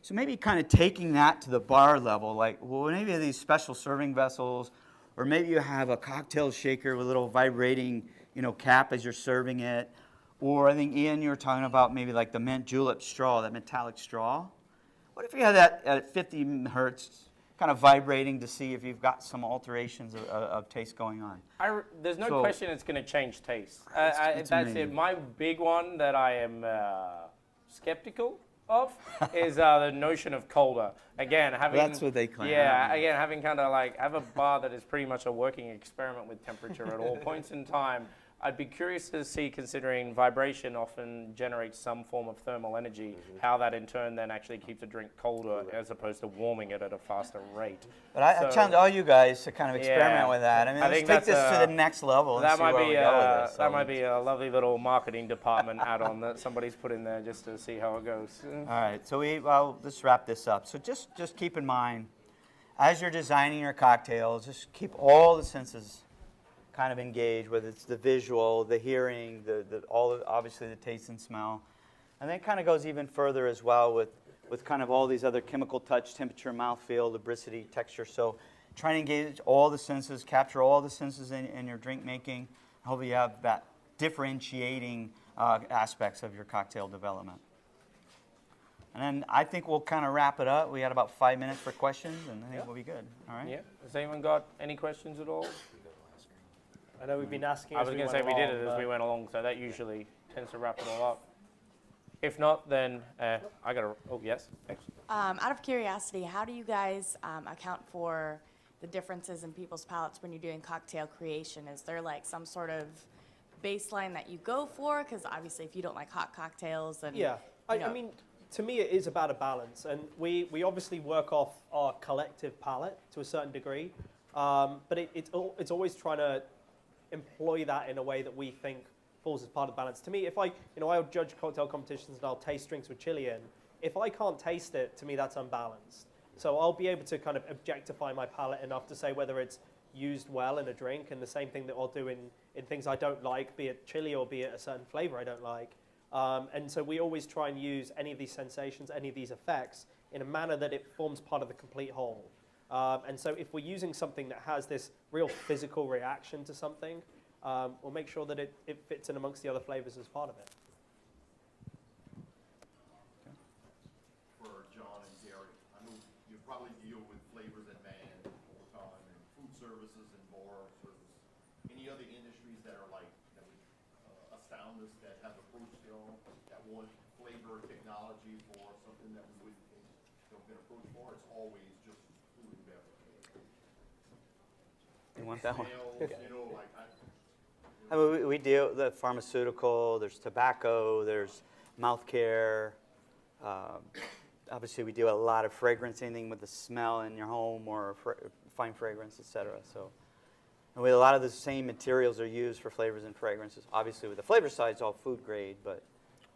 So maybe kind of taking that to the bar level, like, well, maybe these special serving vessels, or maybe you have a cocktail shaker with a little vibrating, cap as you're serving it. Or I think, Ian, you were talking about maybe like the mint julep straw, that metallic straw. What if you had that at 50 hertz, kind of vibrating to see if you've got some alterations of taste going on? There's no question it's going to change taste. It's that's amazing. it. My big one that I am skeptical of is the notion of colder. Again, having That's what they claim. Yeah, again, having kind of like have a bar that is pretty much a working experiment with temperature at all points in time. I'd be curious to see, considering vibration often generates some form of thermal energy, how that in turn then actually keeps a drink colder as opposed to warming it at a faster rate. But I challenge all you guys to kind of experiment with that. I mean, let's think take this that's to the next level and that see might where be we go with this. that might be a lovely little marketing department add-on that somebody's put in there just to see how it goes. All right, so let's wrap this up. So just keep in mind, as you're designing your cocktails, just keep all the senses kind of engaged, whether it's the visual, the hearing, obviously the taste and smell. And then it kind of goes even further as well with with kind of all these other chemical touch, temperature, mouthfeel, lubricity, texture. So trying to engage all the senses, capture all the senses in your drink making. Hopefully you have that differentiating aspects of your cocktail development. And then I think we'll kind of wrap it up. We got about 5 minutes for questions, and I think we'll be good. All right? Yeah. Has anyone got any questions at all? I know we've been asking. I was going to say we did it as we went along, so that usually tends to wrap it all up. If not, then I got to. Oh, yes. Excellent. Out of curiosity, how do you guys account for the differences in people's palates when you're doing cocktail creation? Is there like some sort of baseline that you go for? Because obviously, if you don't like hot cocktails, then Yeah, I mean, to me, it is about a balance, and we obviously work off our collective palate to a certain degree, but it's always trying to employ that in a way that we think falls as part of the balance. To me, if I'll judge cocktail competitions and I'll taste drinks with chili in. If I can't taste it, to me that's unbalanced. So I'll be able to kind of objectify my palate enough to say whether it's used well in a drink, and the same thing that I'll do in things I don't like, be it chili or be it a certain flavor I don't like. And so we always try and use any of these sensations, any of these effects, in a manner that it forms part of the complete whole. And so if we're using something that has this real physical reaction to something, we'll make sure that it fits in amongst the other flavors as part of it. For John and Gary, I know you probably deal with flavors and man all the time, and food services and bar service. Any other industries that are like, that would astound us, that have approached y'all, that want flavor technology for something that we wouldn't think been approached for? It's always just food and beverage. You want that one? Smells, you know, like I mean, we deal the pharmaceutical. There's tobacco. There's mouth care. Obviously, we do a lot of fragrance, anything with the smell in your home or fine fragrance, etc. So, and a lot of the same materials are used for flavors and fragrances. Obviously, with the flavor side, it's all food grade, but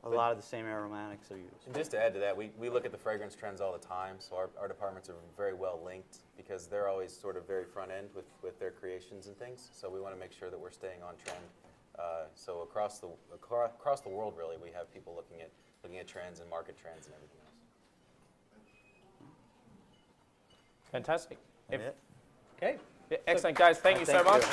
a lot of the same aromatics are used. And just to add to that, we look at the fragrance trends all the time, so our departments are very well linked because they're always sort of very front end with their creations and things. So we want to make sure that we're staying on trend. So across the world, really, we have people looking at trends and market trends and everything else. Fantastic. Okay. Yeah, excellent, guys. Thank you so much.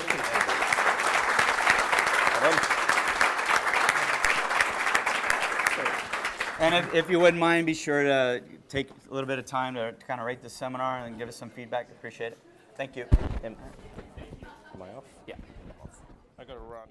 And if you wouldn't mind, be sure to take a little bit of time to kind of rate the seminar and give us some feedback. Appreciate it. Thank you. Am I off? Yeah. I got to run.